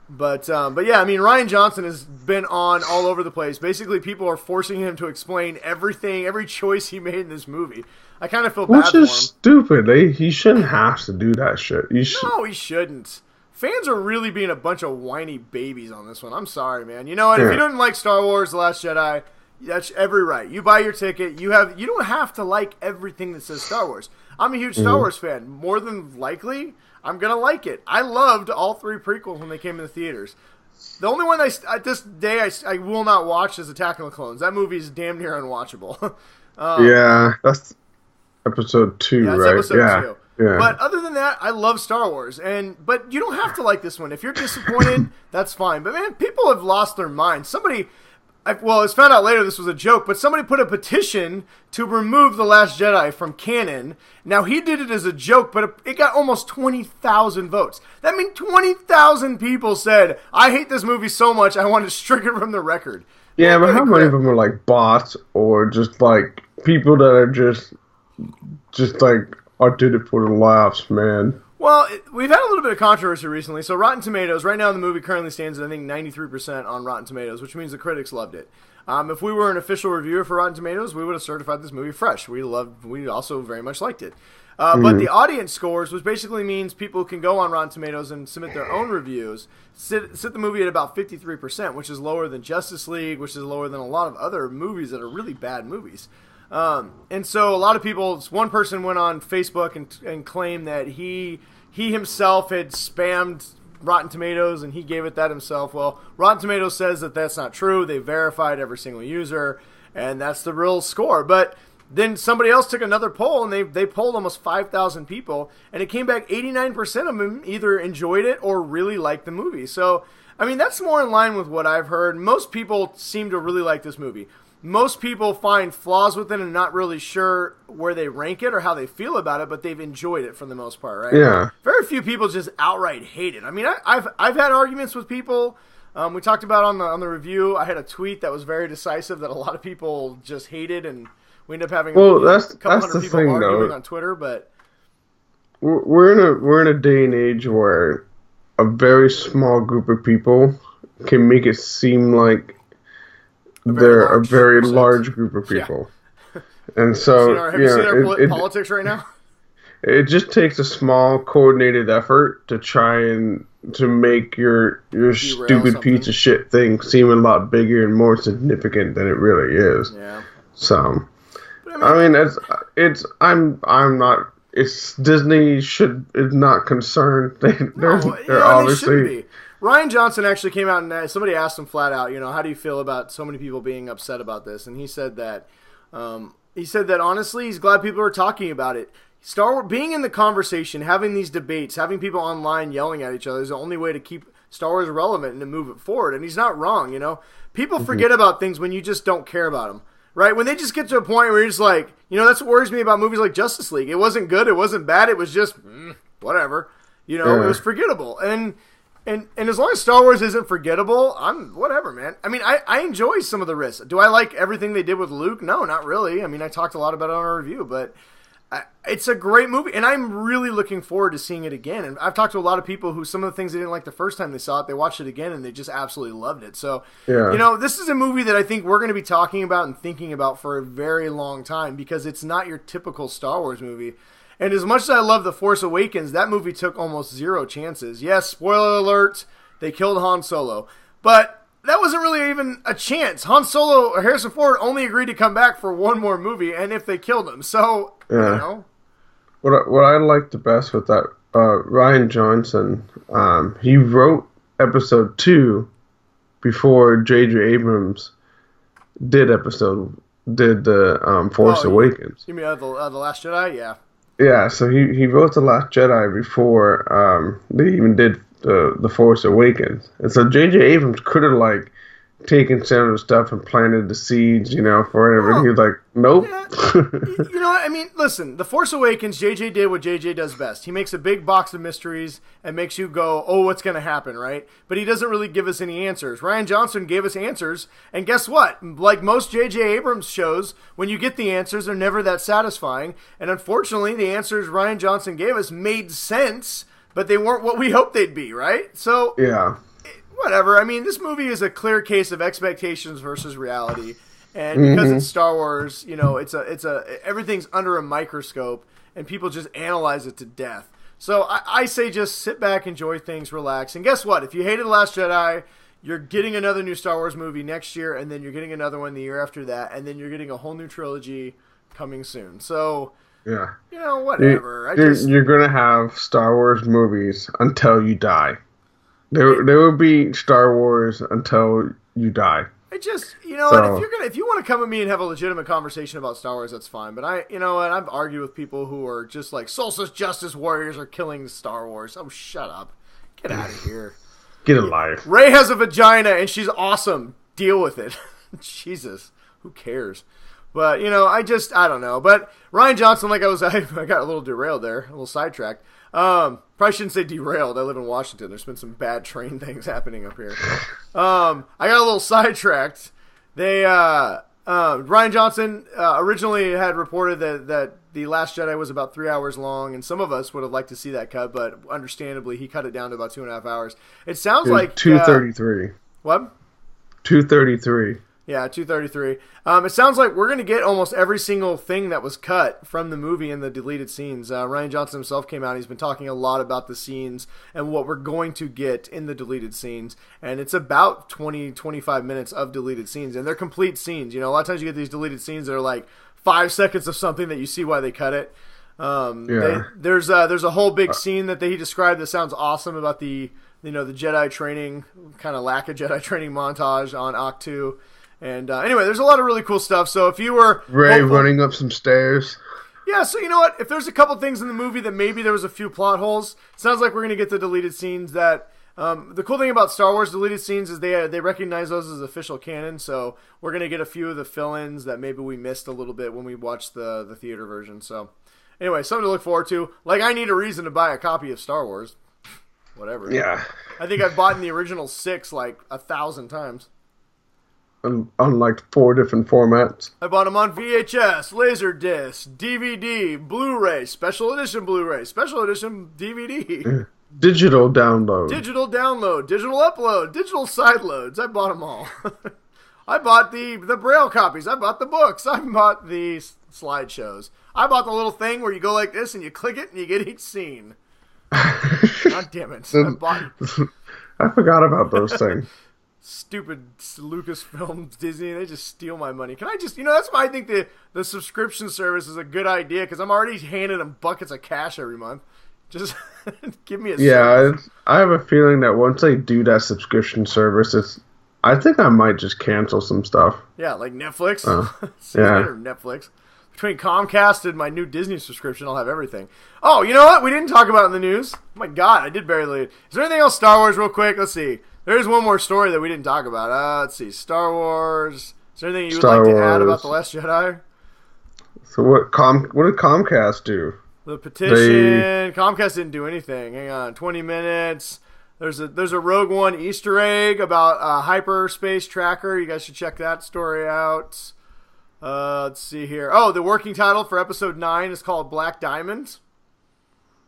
But yeah, I mean, Rian Johnson has been on all over the place. Basically, people are forcing him to explain everything, every choice he made in this movie. I kind of feel bad for him. Which is stupid. He shouldn't have to do that shit. No, he shouldn't. Fans are really being a bunch of whiny babies on this one. I'm sorry, man. You know what? If you don't like Star Wars: The Last Jedi, that's every right. You buy your ticket. You don't have to like everything that says Star Wars. I'm a huge Star Wars fan. More than likely, I'm going to like it. I loved all 3 prequels when they came in the theaters. The only one at this day I will not watch is Attack of the Clones. That movie is damn near unwatchable. Yeah, that's episode 2, right? That's episode 2. Yeah. But other than that, I love Star Wars. But you don't have to like this one. If you're disappointed, that's fine. But man, people have lost their minds. It's found out later this was a joke, but somebody put a petition to remove The Last Jedi from canon. Now, he did it as a joke, but it got almost 20,000 votes. That means 20,000 people said, I hate this movie so much, I want to strike it from the record. Yeah, but how many of them are like bots or just like people that are just like, I did it for the laughs, man? Well, we've had a little bit of controversy recently. So Rotten Tomatoes, right now the movie currently stands at, I think, 93% on Rotten Tomatoes, which means the critics loved it. If we were an official reviewer for Rotten Tomatoes, we would have certified this movie fresh. We also very much liked it. But the audience scores, which basically means people can go on Rotten Tomatoes and submit their own reviews, sit the movie at about 53%, which is lower than Justice League, which is lower than a lot of other movies that are really bad movies. And so a lot of people, one person went on Facebook and claimed that he himself had spammed Rotten Tomatoes and he gave it that himself. Well, Rotten Tomatoes says that that's not true. They verified every single user, and that's the real score. But then somebody else took another poll, and they polled almost 5,000 people, and it came back 89% of them either enjoyed it or really liked the movie. So, I mean, that's more in line with what I've heard. Most people seem to really like this movie. Most people find flaws with it and not really sure where they rank it or how they feel about it, but they've enjoyed it for the most part, right? Yeah. Very few people just outright hate it. I mean, I've had arguments with people. We talked about on the review. I had a tweet that was very decisive that a lot of people just hated, and we ended up having a couple hundred people arguing on Twitter. But we're in a day and age where a very small group of people can make it seem like they're a very large group of people. Yeah. And so, have you seen our politics right now? It just takes a small coordinated effort to try and to make your stupid piece of shit thing seem a lot bigger and more significant than it really is. Yeah. So, I mean I'm not. It's Disney is not concerned. They're obviously. They Rian Johnson actually came out and somebody asked him flat out, how do you feel about so many people being upset about this? And he said that honestly, he's glad people are talking about it. Star Wars, being in the conversation, having these debates, having people online yelling at each other is the only way to keep Star Wars relevant and to move it forward. And he's not wrong, People forget about things when you just don't care about them, right? When they just get to a point where you're just like, that's what worries me about movies like Justice League. It wasn't good, it wasn't bad, it was just whatever. It was forgettable. And as long as Star Wars isn't forgettable, I'm whatever, man. I mean, I enjoy some of the risks. Do I like everything they did with Luke? No, not really. I mean, I talked a lot about it on our review, but it's a great movie, and I'm really looking forward to seeing it again. And I've talked to a lot of people who some of the things they didn't like the first time they saw it, they watched it again, and they just absolutely loved it. So, this is a movie that I think we're going to be talking about and thinking about for a very long time because it's not your typical Star Wars movie. And as much as I love The Force Awakens, that movie took almost 0 chances. Yes, spoiler alert, they killed Han Solo. But that wasn't really even a chance. Han Solo or Harrison Ford only agreed to come back for one more movie, and if they killed him. So, What I liked the best with that, Rian Johnson, he wrote episode 2 before J.J. Abrams did the Force Awakens. You mean The Last Jedi? Yeah. Yeah, so he wrote The Last Jedi before they even did the Force Awakens. And so J.J. Abrams could have, taken some of the stuff and planted the seeds, for it. And he's like, nope. Yeah. You know what? I mean, listen, The Force Awakens, JJ did what JJ does best. He makes a big box of mysteries and makes you go, oh, what's going to happen, right? But he doesn't really give us any answers. Rian Johnson gave us answers, and guess what? Like most JJ Abrams shows, when you get the answers, they're never that satisfying. And unfortunately, the answers Rian Johnson gave us made sense, but they weren't what we hoped they'd be, right? So, yeah. Whatever. I mean, this movie is a clear case of expectations versus reality. And because it's Star Wars, everything's under a microscope, and people just analyze it to death. So I say just sit back, enjoy things, relax. And guess what? If you hated Last Jedi, you're getting another new Star Wars movie next year, and then you're getting another one the year after that, and then you're getting a whole new trilogy coming soon. So, yeah, whatever. You're going to have Star Wars movies until you die. There will be Star Wars until you die. What, if you want to come at me and have a legitimate conversation about Star Wars, that's fine. But I've argued with people who are just like, Solstice Justice Warriors are killing Star Wars. Oh, shut up. Get out of here. Get a life. Rey has a vagina and she's awesome. Deal with it. Jesus. Who cares? But, I don't know. But Rian Johnson, I got a little derailed there, a little sidetracked. Probably shouldn't say derailed. I live in Washington. There's been some bad train things happening up here. I got a little sidetracked. Rian Johnson originally had reported that The Last Jedi was about 3 hours long, and some of us would have liked to see that cut, but understandably, he cut it down to about 2.5 hours. It sounds like 2:33. What? 2:33. Yeah, 2:33. It sounds like we're going to get almost every single thing that was cut from the movie in the deleted scenes. Rian Johnson himself came out. He's been talking a lot about the scenes and what we're going to get in the deleted scenes. And it's about 20-25 minutes of deleted scenes. And they're complete scenes. A lot of times you get these deleted scenes that are like 5 seconds of something that you see why they cut it. There's a whole big scene that he described that sounds awesome about the Jedi training, kind of lack of Jedi training montage on Octu. And anyway, there's a lot of really cool stuff. So if you were Rey running up some stairs, yeah. So you know what? If there's a couple things in the movie that maybe there was a few plot holes, it sounds like we're going to get the deleted scenes. That the cool thing about Star Wars deleted scenes is they recognize those as official canon. So we're going to get a few of the fill-ins that maybe we missed a little bit when we watched the theater version. So anyway, something to look forward to. Like, I need a reason to buy a copy of Star Wars. Whatever. Yeah. I think I've bought in the original 6 like 1,000 times. On like 4 different formats. I bought them on VHS, Laserdisc, DVD, Blu-ray, Special Edition Blu-ray, Special Edition DVD. Digital download. Digital download, digital upload, digital sideloads. I bought them all. I bought the Braille copies. I bought the books. I bought the slideshows. I bought the little thing where you go like this and you click it and you get each scene. God damn it. I forgot about those things. Stupid Lucasfilm, Disney, they just steal my money. Can I just, that's why I think the subscription service is a good idea, because I'm already handing them buckets of cash every month. Just give me a service. I have a feeling that once they do that subscription service, I think I might just cancel some stuff. Yeah, like Netflix. Yeah. Or Netflix. Between Comcast and my new Disney subscription, I'll have everything. Oh, you know what? We didn't talk about it in the news. Oh my God, I did barely. Is there anything else Star Wars real quick? Let's see. There's one more story that we didn't talk about. Let's see. Star Wars. Is there anything you would like to add about The Last Jedi? So what did Comcast do? The petition. Comcast didn't do anything. Hang on. 20 minutes. There's a Rogue One Easter egg about a hyperspace tracker. You guys should check that story out. Let's see here. Oh, the working title for episode 9 is called Black Diamond.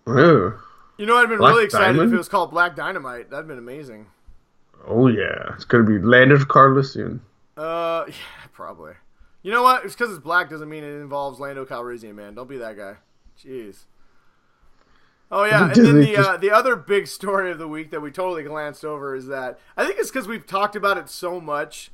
Ooh. I'd been really excited if it was called Black Dynamite. That'd been amazing. Oh, yeah. It's going to be Land of Carlisian. Yeah, probably. You know what? It's because it's black doesn't mean it involves Lando Calrissian, man. Don't be that guy. Jeez. Oh, yeah. And then the other big story of the week that we totally glanced over is that I think it's because we've talked about it so much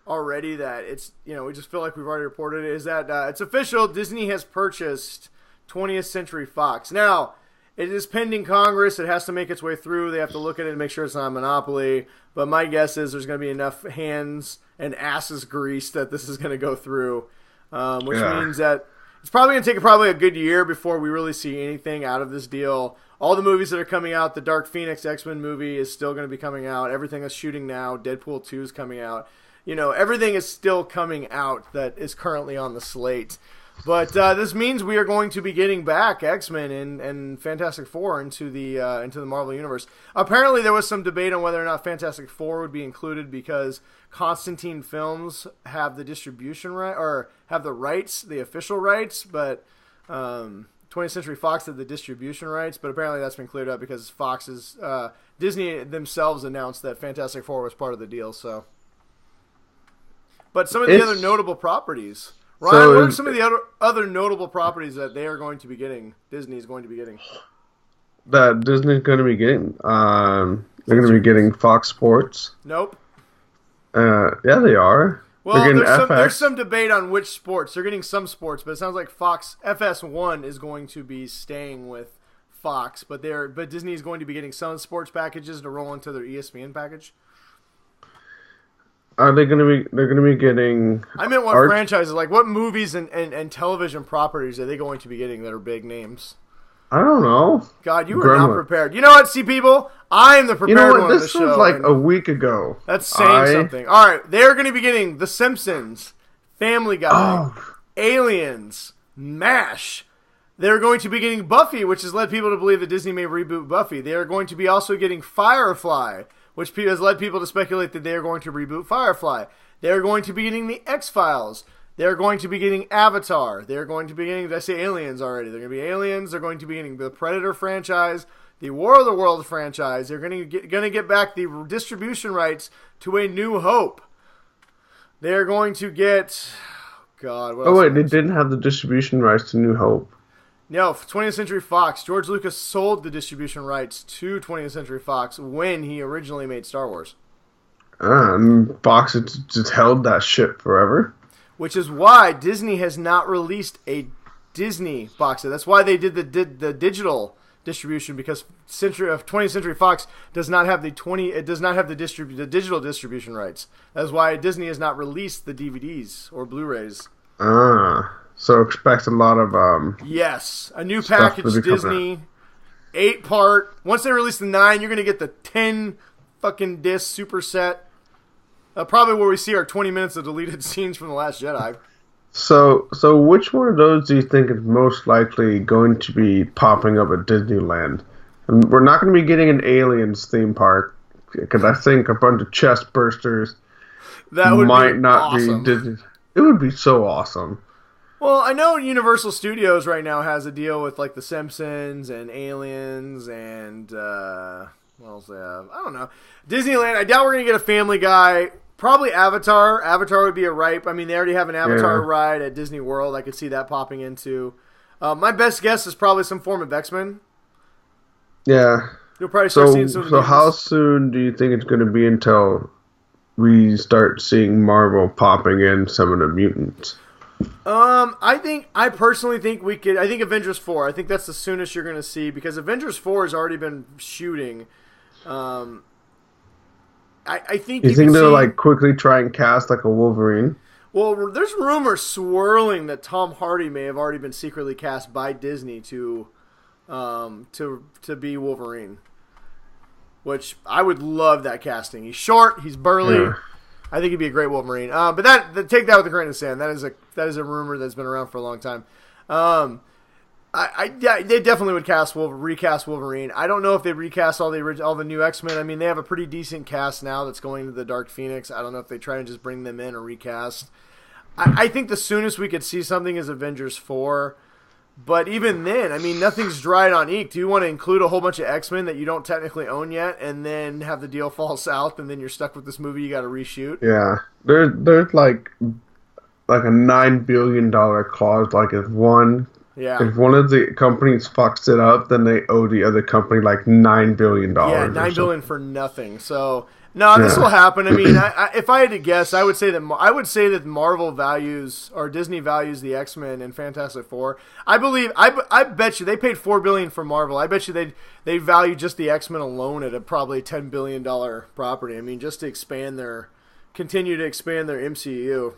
already that it's, we just feel like we've already reported it, is that it's official. Disney has purchased 20th Century Fox. Now, it is pending Congress. It has to make its way through. They have to look at it and make sure it's not a monopoly. But my guess is there's going to be enough hands and asses greased that this is going to go through. Which means that It's probably going to take probably a good year before we really see anything out of this deal. All the movies that are coming out, the Dark Phoenix X-Men movie is still going to be coming out. Everything is shooting now. Deadpool 2 is coming out. Everything is still coming out that is currently on the slate. But this means we are going to be getting back X-Men and Fantastic Four into the Marvel Universe. Apparently, there was some debate on whether or not Fantastic Four would be included because Constantine Films have the distribution right or have the rights, the official rights, but 20th Century Fox had the distribution rights. But apparently, that's been cleared up because Disney themselves announced that Fantastic Four was part of the deal. So, but some of the other notable properties. Ryan, what are some of the other notable properties that they are going to be getting? Disney is going to be getting. That Disney's going to be getting. They're going to be getting Fox Sports. Nope. Yeah, they are. Well, there's some debate on which sports. They're getting some sports, but it sounds like Fox FS1 is going to be staying with Fox, but Disney is going to be getting some sports packages to roll into their ESPN package. Are they going to be? They're going to be getting. I meant what franchises, like what movies and television properties are they going to be getting that are big names? I don't know. God, you were not prepared. You know what? See, people, I am the prepared one of the show. This was like a week ago. That's saying something. All right, they're going to be getting The Simpsons, Family Guy, Aliens, MASH. They're going to be getting Buffy, which has led people to believe that Disney may reboot Buffy. They are going to be also getting Firefly, which has led people to speculate that they are going to reboot Firefly. They are going to be getting the X-Files. They're going to be getting Avatar. They're going to be getting, did I say Aliens already? They're going to be Aliens. They're going to be getting the Predator franchise, the War of the Worlds franchise. They're going to get back the distribution rights to A New Hope. They're going to get, God, what else? Oh, wait, they didn't have the distribution rights to New Hope. No, 20th Century Fox. George Lucas sold the distribution rights to 20th Century Fox when he originally made Star Wars. And Fox has just held that ship forever. Which is why Disney has not released a Disney box set. That's why they did the digital distribution, because 20th Century Fox does not have the digital distribution rights. That's why Disney has not released the DVDs or Blu-rays. So expect a lot of yes, a new package Disney 8-part. Once they release the 9, you're gonna get the 10 fucking disc super set. Probably where we see our 20 minutes of deleted scenes from The Last Jedi. So which one of those do you think is most likely going to be popping up at Disneyland? And we're not going to be getting an Aliens theme park, because I think a bunch of chest bursters might not be Disney. It would be so awesome. Well, I know Universal Studios right now has a deal with like The Simpsons and Aliens and what else they have? I don't know. Disneyland, I doubt we're going to get a Family Guy. Probably Avatar. Avatar would be a ripe. I mean, they already have an Avatar ride at Disney World. I could see that popping into. My best guess is probably some form of X-Men. Yeah. You'll probably start seeing some. So how soon do you think it's going to be until we start seeing Marvel popping in some of the mutants? I personally think we could. I think Avengers 4. I think that's the soonest you're going to see, because Avengers 4 has already been shooting. I think you think they'll like quickly try and cast like a Wolverine? Well, there's rumors swirling that Tom Hardy may have already been secretly cast by Disney to be Wolverine, which I would love that casting. He's short, he's burly. Yeah. I think he'd be a great Wolverine. But take that with a grain of sand. That is a rumor that's been around for a long time. They definitely would recast Wolverine. I don't know if they recast all the new X-Men. I mean, they have a pretty decent cast now that's going to the Dark Phoenix. I don't know if they try and just bring them in or recast. I think the soonest we could see something is Avengers 4. But even then, I mean, nothing's dried on ink. Do you want to include a whole bunch of X-Men that you don't technically own yet, and then have the deal fall south, and then you're stuck with this movie you got to reshoot? Yeah, there's like a $9 billion clause. Like if one of the companies fucks it up, then they owe the other company like $9 billion. Yeah, $9 billion for nothing. So no, this will happen. I mean, if I had to guess, I would say that Marvel values, or Disney values, the X-Men and Fantastic Four. I bet you they paid $4 billion for Marvel. I bet you they value just the X-Men alone at a probably $10 billion property. I mean, just to continue to expand their MCU.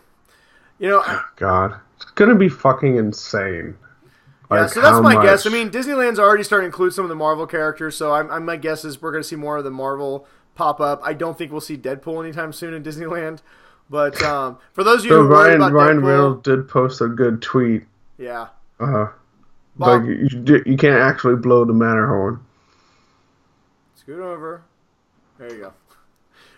You know, God. It's gonna be fucking insane. Yeah, so that's my guess. I mean, Disneyland's already starting to include some of the Marvel characters, so my guess is we're going to see more of the Marvel pop up. I don't think we'll see Deadpool anytime soon in Disneyland. But for those of you who worry about Ryan Deadpool... Reynolds did post a good tweet. Yeah. Like, you can't actually blow the Matterhorn. Scoot over. There you go.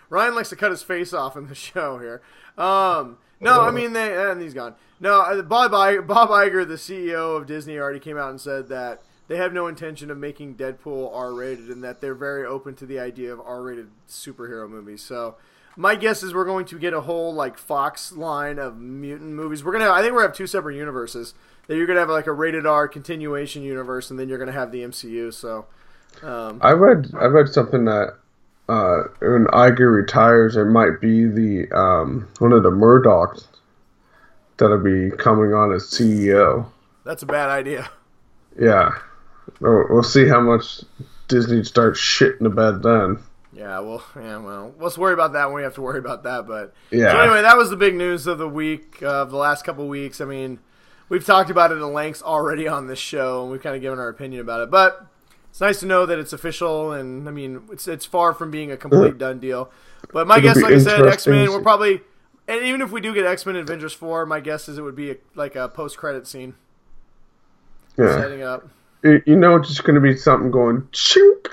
Ryan likes to cut his face off in the show here. No, I mean, and he's gone. No, Bob Iger, the CEO of Disney, already came out and said that they have no intention of making Deadpool R-rated and that they're very open to the idea of R-rated superhero movies. So my guess is we're going to get a whole like Fox line of mutant movies. I think we're going to have two separate universes. That you're going to have like a rated R continuation universe, and then you're going to have the MCU. So I read something that when Iger retires, it might be the one of the Murdochs that'll be coming on as CEO. That's a bad idea. Yeah. We'll see how much Disney starts shitting the bed then. Yeah, well, let's worry about that when we have to worry about that. But yeah. So anyway, that was the big news of the week, of the last couple of weeks. I mean, we've talked about it in lengths already on this show, and we've kind of given our opinion about it. But it's nice to know that it's official, and I mean, it's far from being a complete done deal. But my guess, like I said, X-Men, we're probably, and even if we do get X-Men Avengers 4, my guess is it would be like a post-credit scene. Yeah. Setting up. You know, it's just going to be something going chink,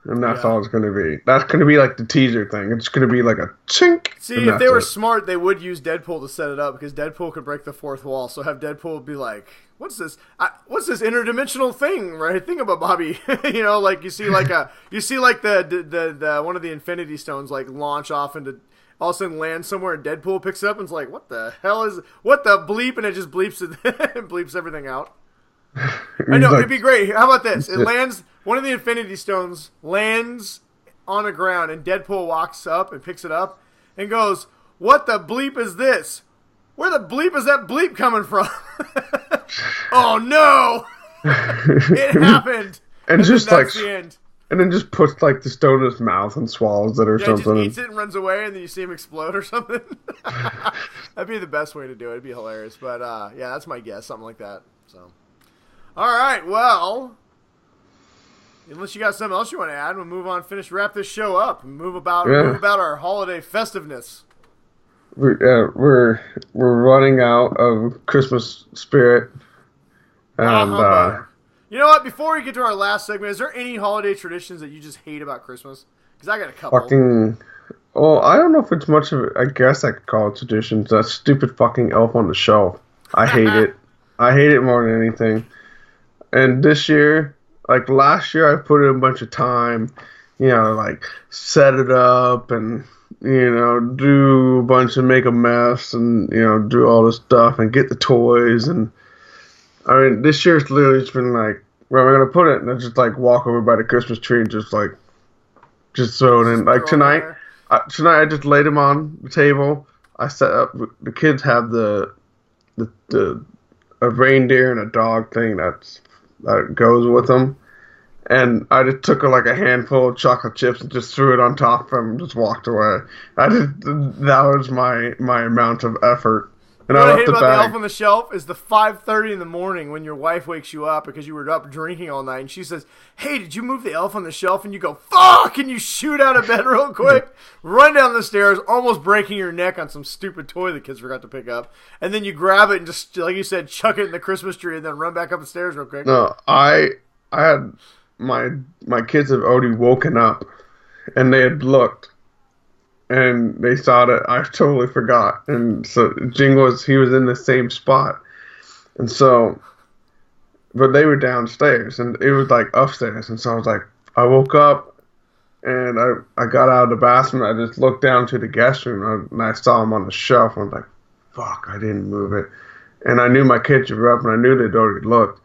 and that's all it's going to be. That's going to be like the teaser thing. It's going to be like a chink. See, if they were smart, they would use Deadpool to set it up, because Deadpool could break the fourth wall. So have Deadpool be like, "What's this? What's this interdimensional thing?" Right? Think about Bobby. You know, like you see like the one of the Infinity Stones like launch off into, all of a sudden land somewhere, and Deadpool picks it up and it's like, "What the hell is? What the bleep?" And it just bleeps it and bleeps everything out. I know, it'd be great. How about this? It lands, one of the Infinity Stones lands on the ground, and Deadpool walks up and picks it up and goes, "What the bleep is this? Where the bleep is that bleep coming from?" Oh no! It happened! And just that's the end. And then just puts like the stone in his mouth and swallows it or something. Just eats it and runs away, and then you see him explode or something. That'd be the best way to do it. It'd be hilarious. But yeah, that's my guess. Something like that. So. All right, well, unless you got something else you want to add, we'll move on, wrap this show up, and move about our holiday festiveness. We're running out of Christmas spirit, and you know what? Before we get to our last segment, is there any holiday traditions that you just hate about Christmas? Because I got a couple. I don't know if it's much of it. I guess I could call it traditions. That stupid fucking elf on the shelf. I hate it. I hate it more than anything. And this year, like last year, I put in a bunch of time, you know, like set it up and, you know, do a bunch of make a mess and, you know, do all this stuff and get the toys. And I mean, this year's literally just been like, where am I going to put it? And I just like walk over by the Christmas tree and just throw it in. Like tonight I just laid them on the table. I set up, the kids have a reindeer and a dog thing that goes with them, and I just took like a handful of chocolate chips and just threw it on top of them and just walked away. That was my amount of effort. And what I hate about the elf on the shelf is the 5:30 in the morning when your wife wakes you up because you were up drinking all night, and she says, "Hey, did you move the elf on the shelf?" And you go, "Fuck!" and you shoot out of bed real quick, run down the stairs, almost breaking your neck on some stupid toy the kids forgot to pick up, and then you grab it and just, like you said, chuck it in the Christmas tree and then run back up the stairs real quick. No, I had my kids have already woken up, and they had looked. And they saw that I totally forgot. And so he was in the same spot. And so, but they were downstairs and it was like upstairs. And so I was like, I woke up and I got out of the bathroom. I just looked down to the guest room and I saw him on the shelf. And I was like, fuck, I didn't move it. And I knew my kids were up and I knew they'd already looked.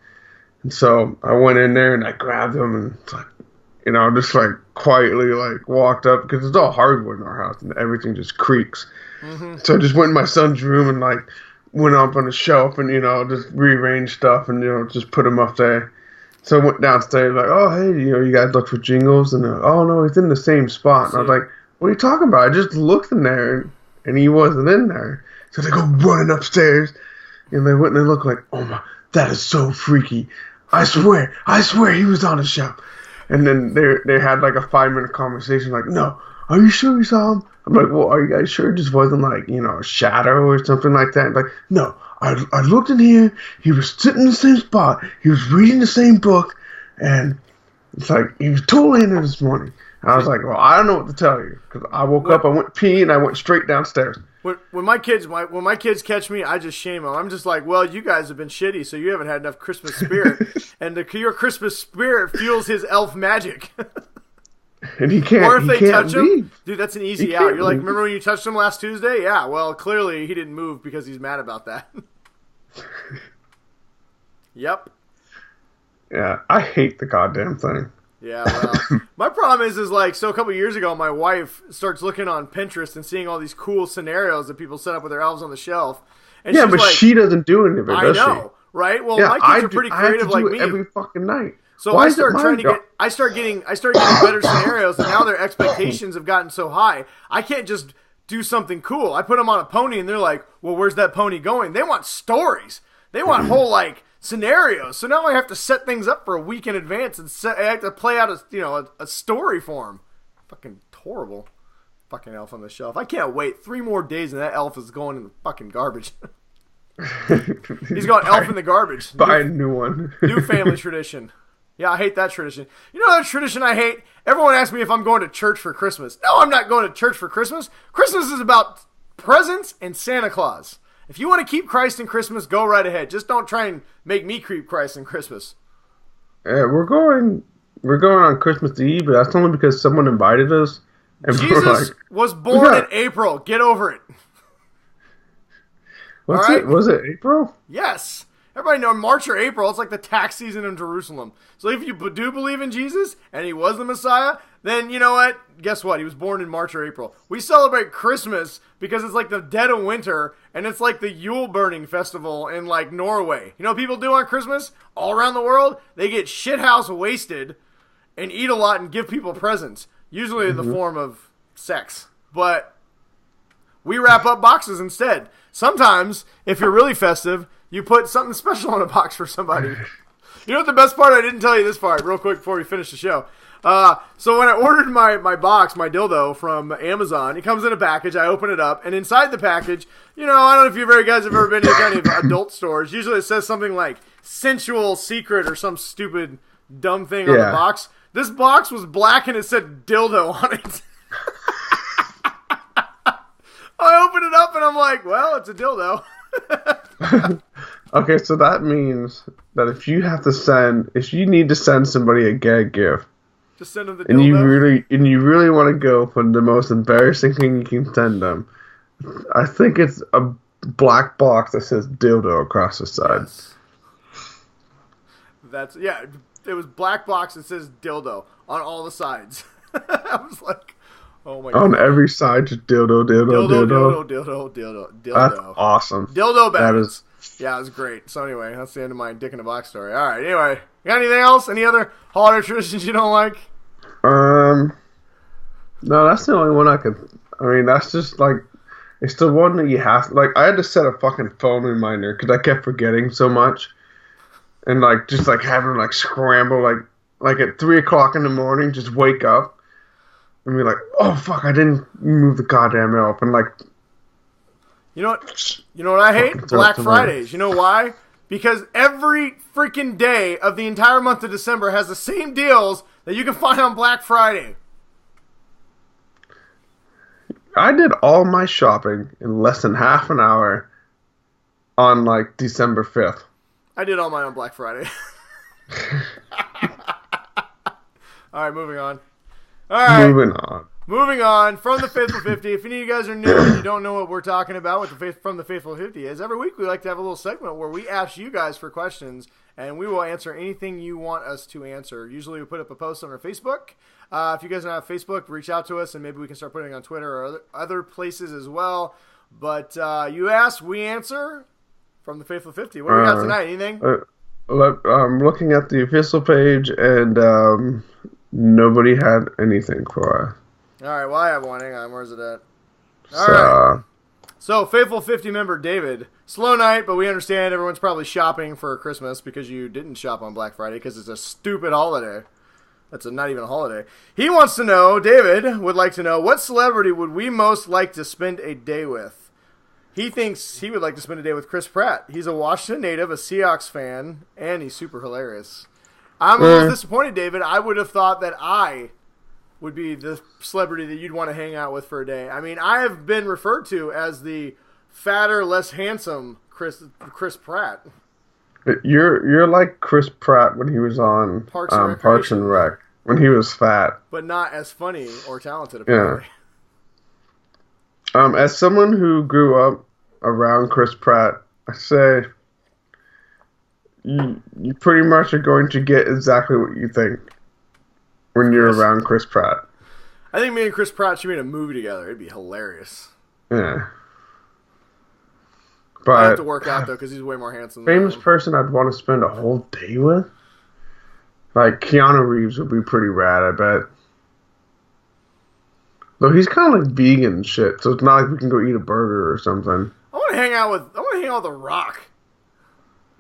And so I went in there and I grabbed them and it's like, you know, just like quietly like walked up because it's all hardwood in our house and everything just creaks. Mm-hmm. So I just went in my son's room and like went up on the shelf and, you know, just rearranged stuff and, you know, just put them up there. So I went downstairs like, oh, hey, you know, you guys looked for Jingles? And oh, no, he's in the same spot. And I was like, what are you talking about? I just looked in there and he wasn't in there. So they go running upstairs And they went and they looked like, oh my, that is so freaky. I swear he was on the shelf. And then they had like a 5-minute conversation like, no, are you sure you saw him? I'm like, well, are you guys sure it just wasn't like, a shadow or something like that? Like, no, I looked in here. He was sitting in the same spot. He was reading the same book. And it's like, he was totally in it this morning. And I was like, well, I don't know what to tell you. Because I woke up, I went pee, and I went straight downstairs. When my kids catch me, I just shame them. I'm just like, well, you guys have been shitty, so you haven't had enough Christmas spirit. And your Christmas spirit fuels his elf magic. And he can't. Or if they touch leave. him, dude, that's an easy out. You're like, remember when you touched him last Tuesday? Yeah, well, clearly he didn't move because he's mad about that. Yep. Yeah, I hate the goddamn thing. Yeah, well, my problem is like, so a couple years ago, my wife starts looking on Pinterest and seeing all these cool scenarios that people set up with their elves on the shelf. And yeah, she's but like, she doesn't do any of it, does she? I know, right? Well, yeah, my kids are pretty creative like me. Every fucking night. So I start getting better scenarios, and now their expectations have gotten so high. I can't just do something cool. I put them on a pony, and they're like, "Well, where's that pony going?" They want stories. They want whole scenarios. So now I have to set things up for a week in advance, and I have to play out a story for them. Fucking horrible. Fucking elf on the shelf. I can't wait 3 more days, and that elf is going in the fucking garbage. He's going elf in the garbage. Buy a new one. New family tradition. Yeah, I hate that tradition. You know that tradition I hate? Everyone asks me if I'm going to church for Christmas. No, I'm not going to church for Christmas. Christmas is about presents and Santa Claus. If you want to keep Christ in Christmas, go right ahead. Just don't try and make me keep Christ in Christmas. Yeah, we're going on Christmas Eve, but that's only because someone invited us. And Jesus was born in April. Get over it. Was it April? Yes. Everybody knows March or April, it's like the tax season in Jerusalem. So if you do believe in Jesus, and he was the Messiah, then you know what? Guess what? He was born in March or April. We celebrate Christmas because it's like the dead of winter, and it's like the Yule burning festival in like Norway. You know what people do on Christmas? All around the world, they get shithouse wasted and eat a lot and give people presents. Usually in the form of sex. But we wrap up boxes instead. Sometimes, if you're really festive, you put something special in a box for somebody. You know what the best part? I didn't tell you this part real quick before we finish the show. So when I ordered my box, my dildo from Amazon, it comes in a package. I open it up, and inside the package, I don't know if you guys have ever been to any of adult stores. Usually it says something like sensual secret or some stupid dumb thing on the box. This box was black and it said dildo on it. I open it up and I'm like, well, it's a dildo. Okay, so that means that if you need to send somebody a gag gift, just send them the dildo. And you really want to go for the most embarrassing thing you can send them, I think it's a black box that says dildo across the side. Yes. It was black box that says dildo on all the sides. I was like, oh my god. On every side, just dildo. That's awesome. Dildo bags. Yeah, it was great. So anyway, that's the end of my dick in a box story. All right, anyway. You got anything else? Any other holiday traditions you don't like? No, that's the only one that's just like, it's the one that you have, like, I had to set a fucking phone reminder because I kept forgetting so much. And just having to scramble, like at 3 o'clock in the morning, just wake up and be like, oh fuck, I didn't move the goddamn elf. And you know what I hate? Black Fridays. You know why? Because every freaking day of the entire month of December has the same deals that you can find on Black Friday. I did all my shopping in less than half an hour on December 5th. I did all mine on Black Friday. All right, moving on. All right. Moving on. From the Faithful 50. If any of you guys are new and you don't know what we're talking about, what From the Faithful 50 is, every week we like to have a little segment where we ask you guys for questions, and we will answer anything you want us to answer. Usually we put up a post on our Facebook. If you guys don't have Facebook, reach out to us, and maybe we can start putting it on Twitter or other places as well. But you ask, we answer. From the Faithful 50. What do we got tonight? Anything? I'm looking at the official page, and nobody had anything for us. All right, well, I have one. Hang on. Where's it at? All right. So, faithful 50 member David, slow night, but we understand everyone's probably shopping for Christmas because you didn't shop on Black Friday because it's a stupid holiday. That's not even a holiday. He wants to know, David would like to know, what celebrity would we most like to spend a day with? He thinks he would like to spend a day with Chris Pratt. He's a Washington native, a Seahawks fan, and he's super hilarious. I'm a little disappointed, David. I would have thought that I would be the celebrity that you'd want to hang out with for a day. I mean, I have been referred to as the fatter, less handsome Chris Pratt. You're like Chris Pratt when he was on Parks and Rec, when he was fat. But not as funny or talented, apparently. Yeah. As someone who grew up around Chris Pratt, I say you pretty much are going to get exactly what you think when you're around Chris Pratt. I think me and Chris Pratt should be in a movie together. It'd be hilarious. Yeah. But I have to work out, though, because he's way more handsome than famous person I'd want to spend a whole day with? Like, Keanu Reeves would be pretty rad, I bet. Though he's kind of like vegan and shit, so it's not like we can go eat a burger or something. I want to hang out with The Rock.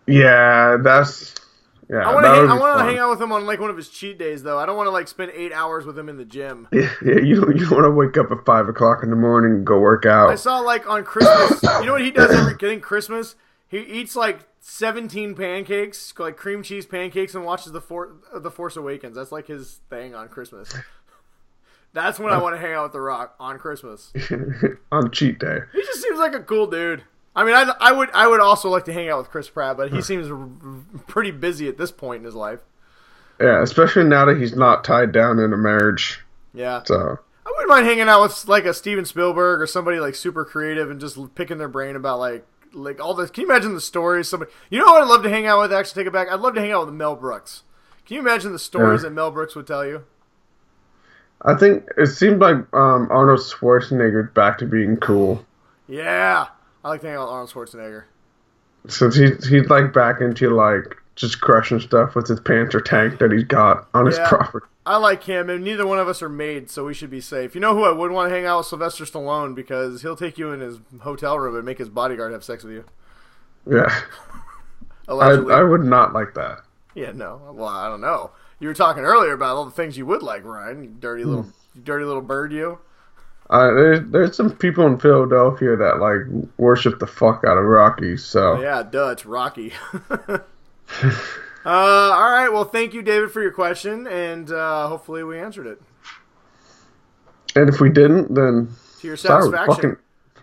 Yeah, that's... Yeah, I want to hang out with him on like one of his cheat days, though. I don't want to like spend 8 hours with him in the gym. Yeah, you don't want to wake up at 5 o'clock in the morning and go work out. I saw like on Christmas, you know what he does every Christmas? He eats like 17 pancakes, like cream cheese pancakes, and watches the Force Awakens. That's like his thing on Christmas. That's when I want to hang out with The Rock on Christmas. On cheat day. He just seems like a cool dude. I mean, I would also like to hang out with Chris Pratt, but he seems pretty busy at this point in his life. Yeah, especially now that he's not tied down in a marriage. Yeah. So I wouldn't mind hanging out with like a Steven Spielberg or somebody like super creative and just picking their brain about like all this. Can you imagine the stories? You know who I'd love to hang out with? Actually, take it back. I'd love to hang out with Mel Brooks. Can you imagine the stories that Mel Brooks would tell you? I think it seemed like Arnold Schwarzenegger's back to being cool. Yeah. I like to hang out with Arnold Schwarzenegger. Since he's like back into like just crushing stuff with his Panther tank that he's got on his property. I like him, and neither one of us are maids, so we should be safe. You know who I would want to hang out with? Sylvester Stallone, because he'll take you in his hotel room and make his bodyguard have sex with you. Yeah. Allegedly. I would not like that. Yeah, no. Well, I don't know. You were talking earlier about all the things you would like, Ryan. You dirty little bird, you. There's some people in Philadelphia that like worship the fuck out of Rocky. So yeah, duh, it's Rocky. All right, well, thank you, David, for your question, and hopefully we answered it. And if we didn't, then to your satisfaction,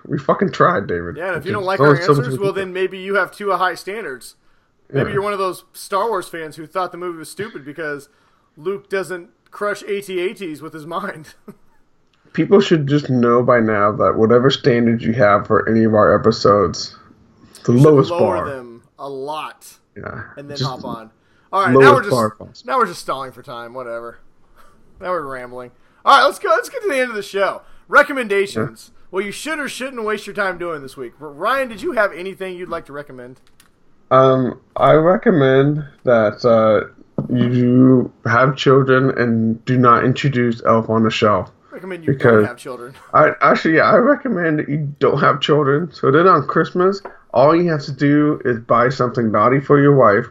we fucking tried, David. Yeah, and if you don't like our answers, well, then maybe you have too high standards. Maybe you're one of those Star Wars fans who thought the movie was stupid because Luke doesn't crush AT-ATs with his mind. People should just know by now that whatever standards you have for any of our episodes, the lowest bar. Lower them a lot. Yeah. And then hop on. All right, now we're just stalling for time. Whatever. Now we're rambling. All right, let's go. Let's get to the end of the show. Recommendations. Yeah. Well, you should or shouldn't waste your time doing this week. Ryan, did you have anything you'd like to recommend? I recommend that you have children and do not introduce Elf on the Shelf. Recommend you don't have children. I recommend that you don't have children. So then on Christmas, all you have to do is buy something naughty for your wife,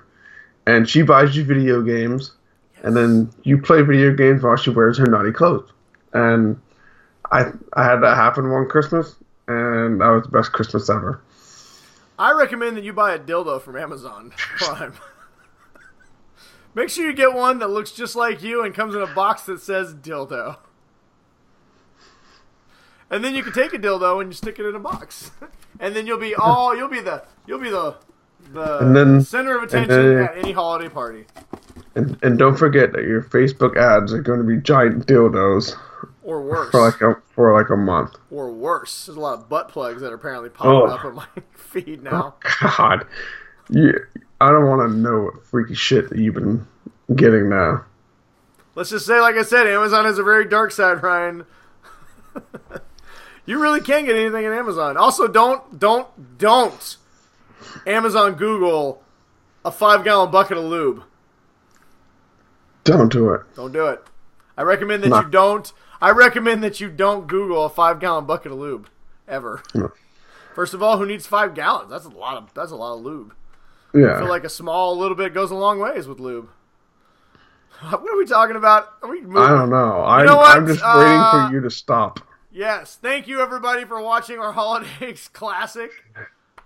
and she buys you video games, and then you play video games while she wears her naughty clothes. And I had that happen one Christmas, and that was the best Christmas ever. I recommend that you buy a dildo from Amazon Prime. Make sure you get one that looks just like you and comes in a box that says dildo. And then you can take a dildo and you stick it in a box, and then you'll be the center of attention at any holiday party. And don't forget that your Facebook ads are going to be giant dildos, or worse, for like a month, or worse. There's a lot of butt plugs that are apparently popping up on my feed now. Oh, God, I don't want to know what freaky shit that you've been getting now. Let's just say, like I said, Amazon has a very dark side, Ryan. You really can't get anything at Amazon. Also, don't Amazon Google a 5-gallon bucket of lube. Don't do it. Don't do it. I recommend that you don't. I recommend that you don't Google a 5-gallon bucket of lube ever. No. First of all, who needs 5 gallons? That's a lot of lube. Yeah. I feel like a small little bit goes a long ways with lube. What are we talking about? Are we moving? I don't know. I'm just waiting for you to stop. Yes. Thank you, everybody, for watching our Holidays Classic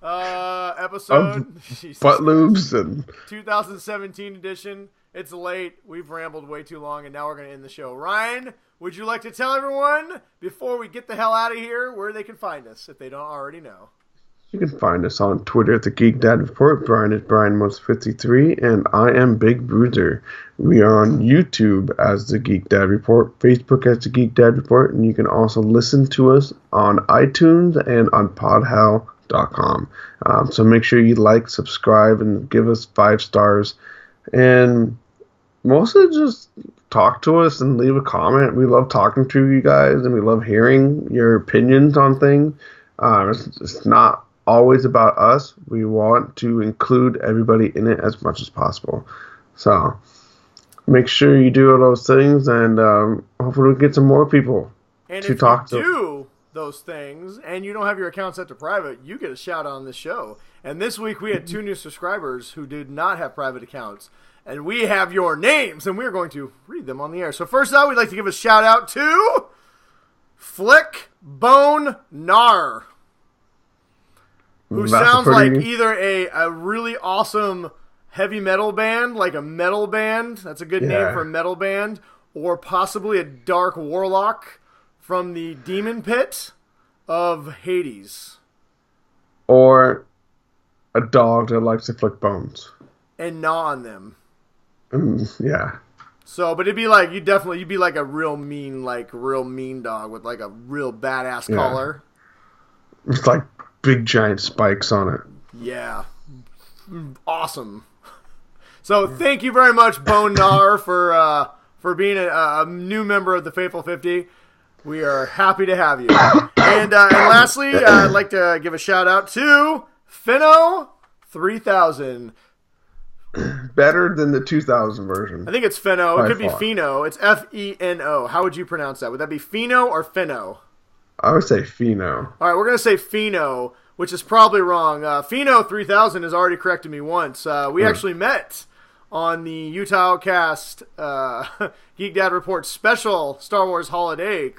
episode. Butt lubes and 2017 edition. It's late. We've rambled way too long, and now we're going to end the show. Ryan, would you like to tell everyone, before we get the hell out of here, where they can find us, if they don't already know? You can find us on Twitter at the Geek Dad Report. Brian is BrianMost53, and I am Big Bruiser. We are on YouTube as the Geek Dad Report, Facebook as the Geek Dad Report, and you can also listen to us on iTunes and on podhell.com. So make sure you like, subscribe, and give us 5 stars. And mostly just talk to us and leave a comment. We love talking to you guys, and we love hearing your opinions on things. It's not always about us. We want to include everybody in it as much as possible. So make sure you do all those things, and hopefully we get some more people to talk to. And if you do those things and you don't have your account set to private, you get a shout out on this show. And this week we had 2 new subscribers who did not have private accounts, and we have your names, and we're going to read them on the air. So first out, we'd like to give a shout out to Flick Bone Nar, who sounds like either a really awesome heavy metal band, like a metal band. That's a good name for a metal band. Or possibly a dark warlock from the demon pit of Hades. Or a dog that likes to flick bones. And gnaw on them. Yeah. So, but it'd be like, you'd be like a real mean dog with like a real badass collar. It's like big giant spikes on it. Yeah. Awesome. So thank you very much, Bone Nar, for being a new member of the Faithful 50. We are happy to have you. And lastly, I'd like to give a shout out to Fino 3000. Better than the 2000 version. I think it's Fino. It could be Fino. It's Feno. How would you pronounce that? Would that be Fino or Fino? I would say Fino. All right, we're going to say Fino, which is probably wrong. Fino 3000 has already corrected me once. We actually met on the Utah Cast Geek Dad Report special Star Wars holiday.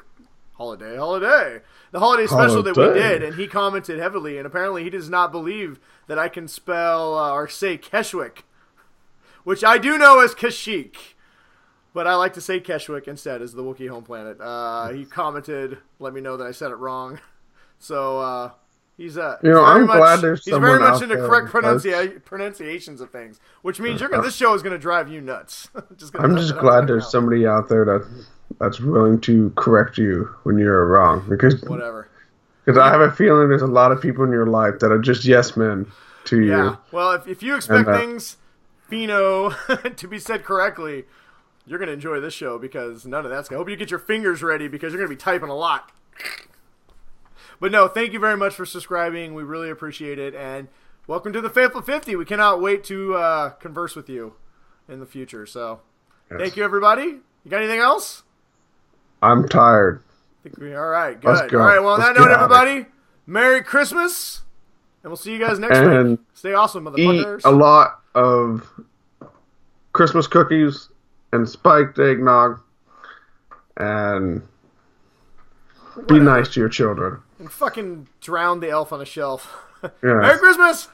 The holiday special that we did, and he commented heavily, and apparently he does not believe that I can spell or say Keshwick, which I do know as Kashyyyk. But I like to say Keshwick instead as the Wookiee home planet. He commented, let me know that I said it wrong. So he's I'm glad there's someone very much out into there correct pronunciations of things, which means this show is going to drive you nuts. I'm just glad there's somebody out there that's willing to correct you when you're wrong, because whatever. Because I have a feeling there's a lot of people in your life that are just yes men to you. Yeah. Well, if you expect things, Fino, to be said correctly, you're going to enjoy this show, because none of that's going to... I hope you get your fingers ready, because you're going to be typing a lot. But no, thank you very much for subscribing. We really appreciate it. And welcome to the Faithful 50. We cannot wait to converse with you in the future. So thank you, everybody. You got anything else? I'm tired. All right, good. All right, well, on that note, everybody, Merry Christmas. And we'll see you guys next week. Stay awesome, motherfuckers. Eat a lot of Christmas cookies and spiked eggnog, and be nice to your children. And fucking drown the elf on a shelf. Yeah. Merry Christmas!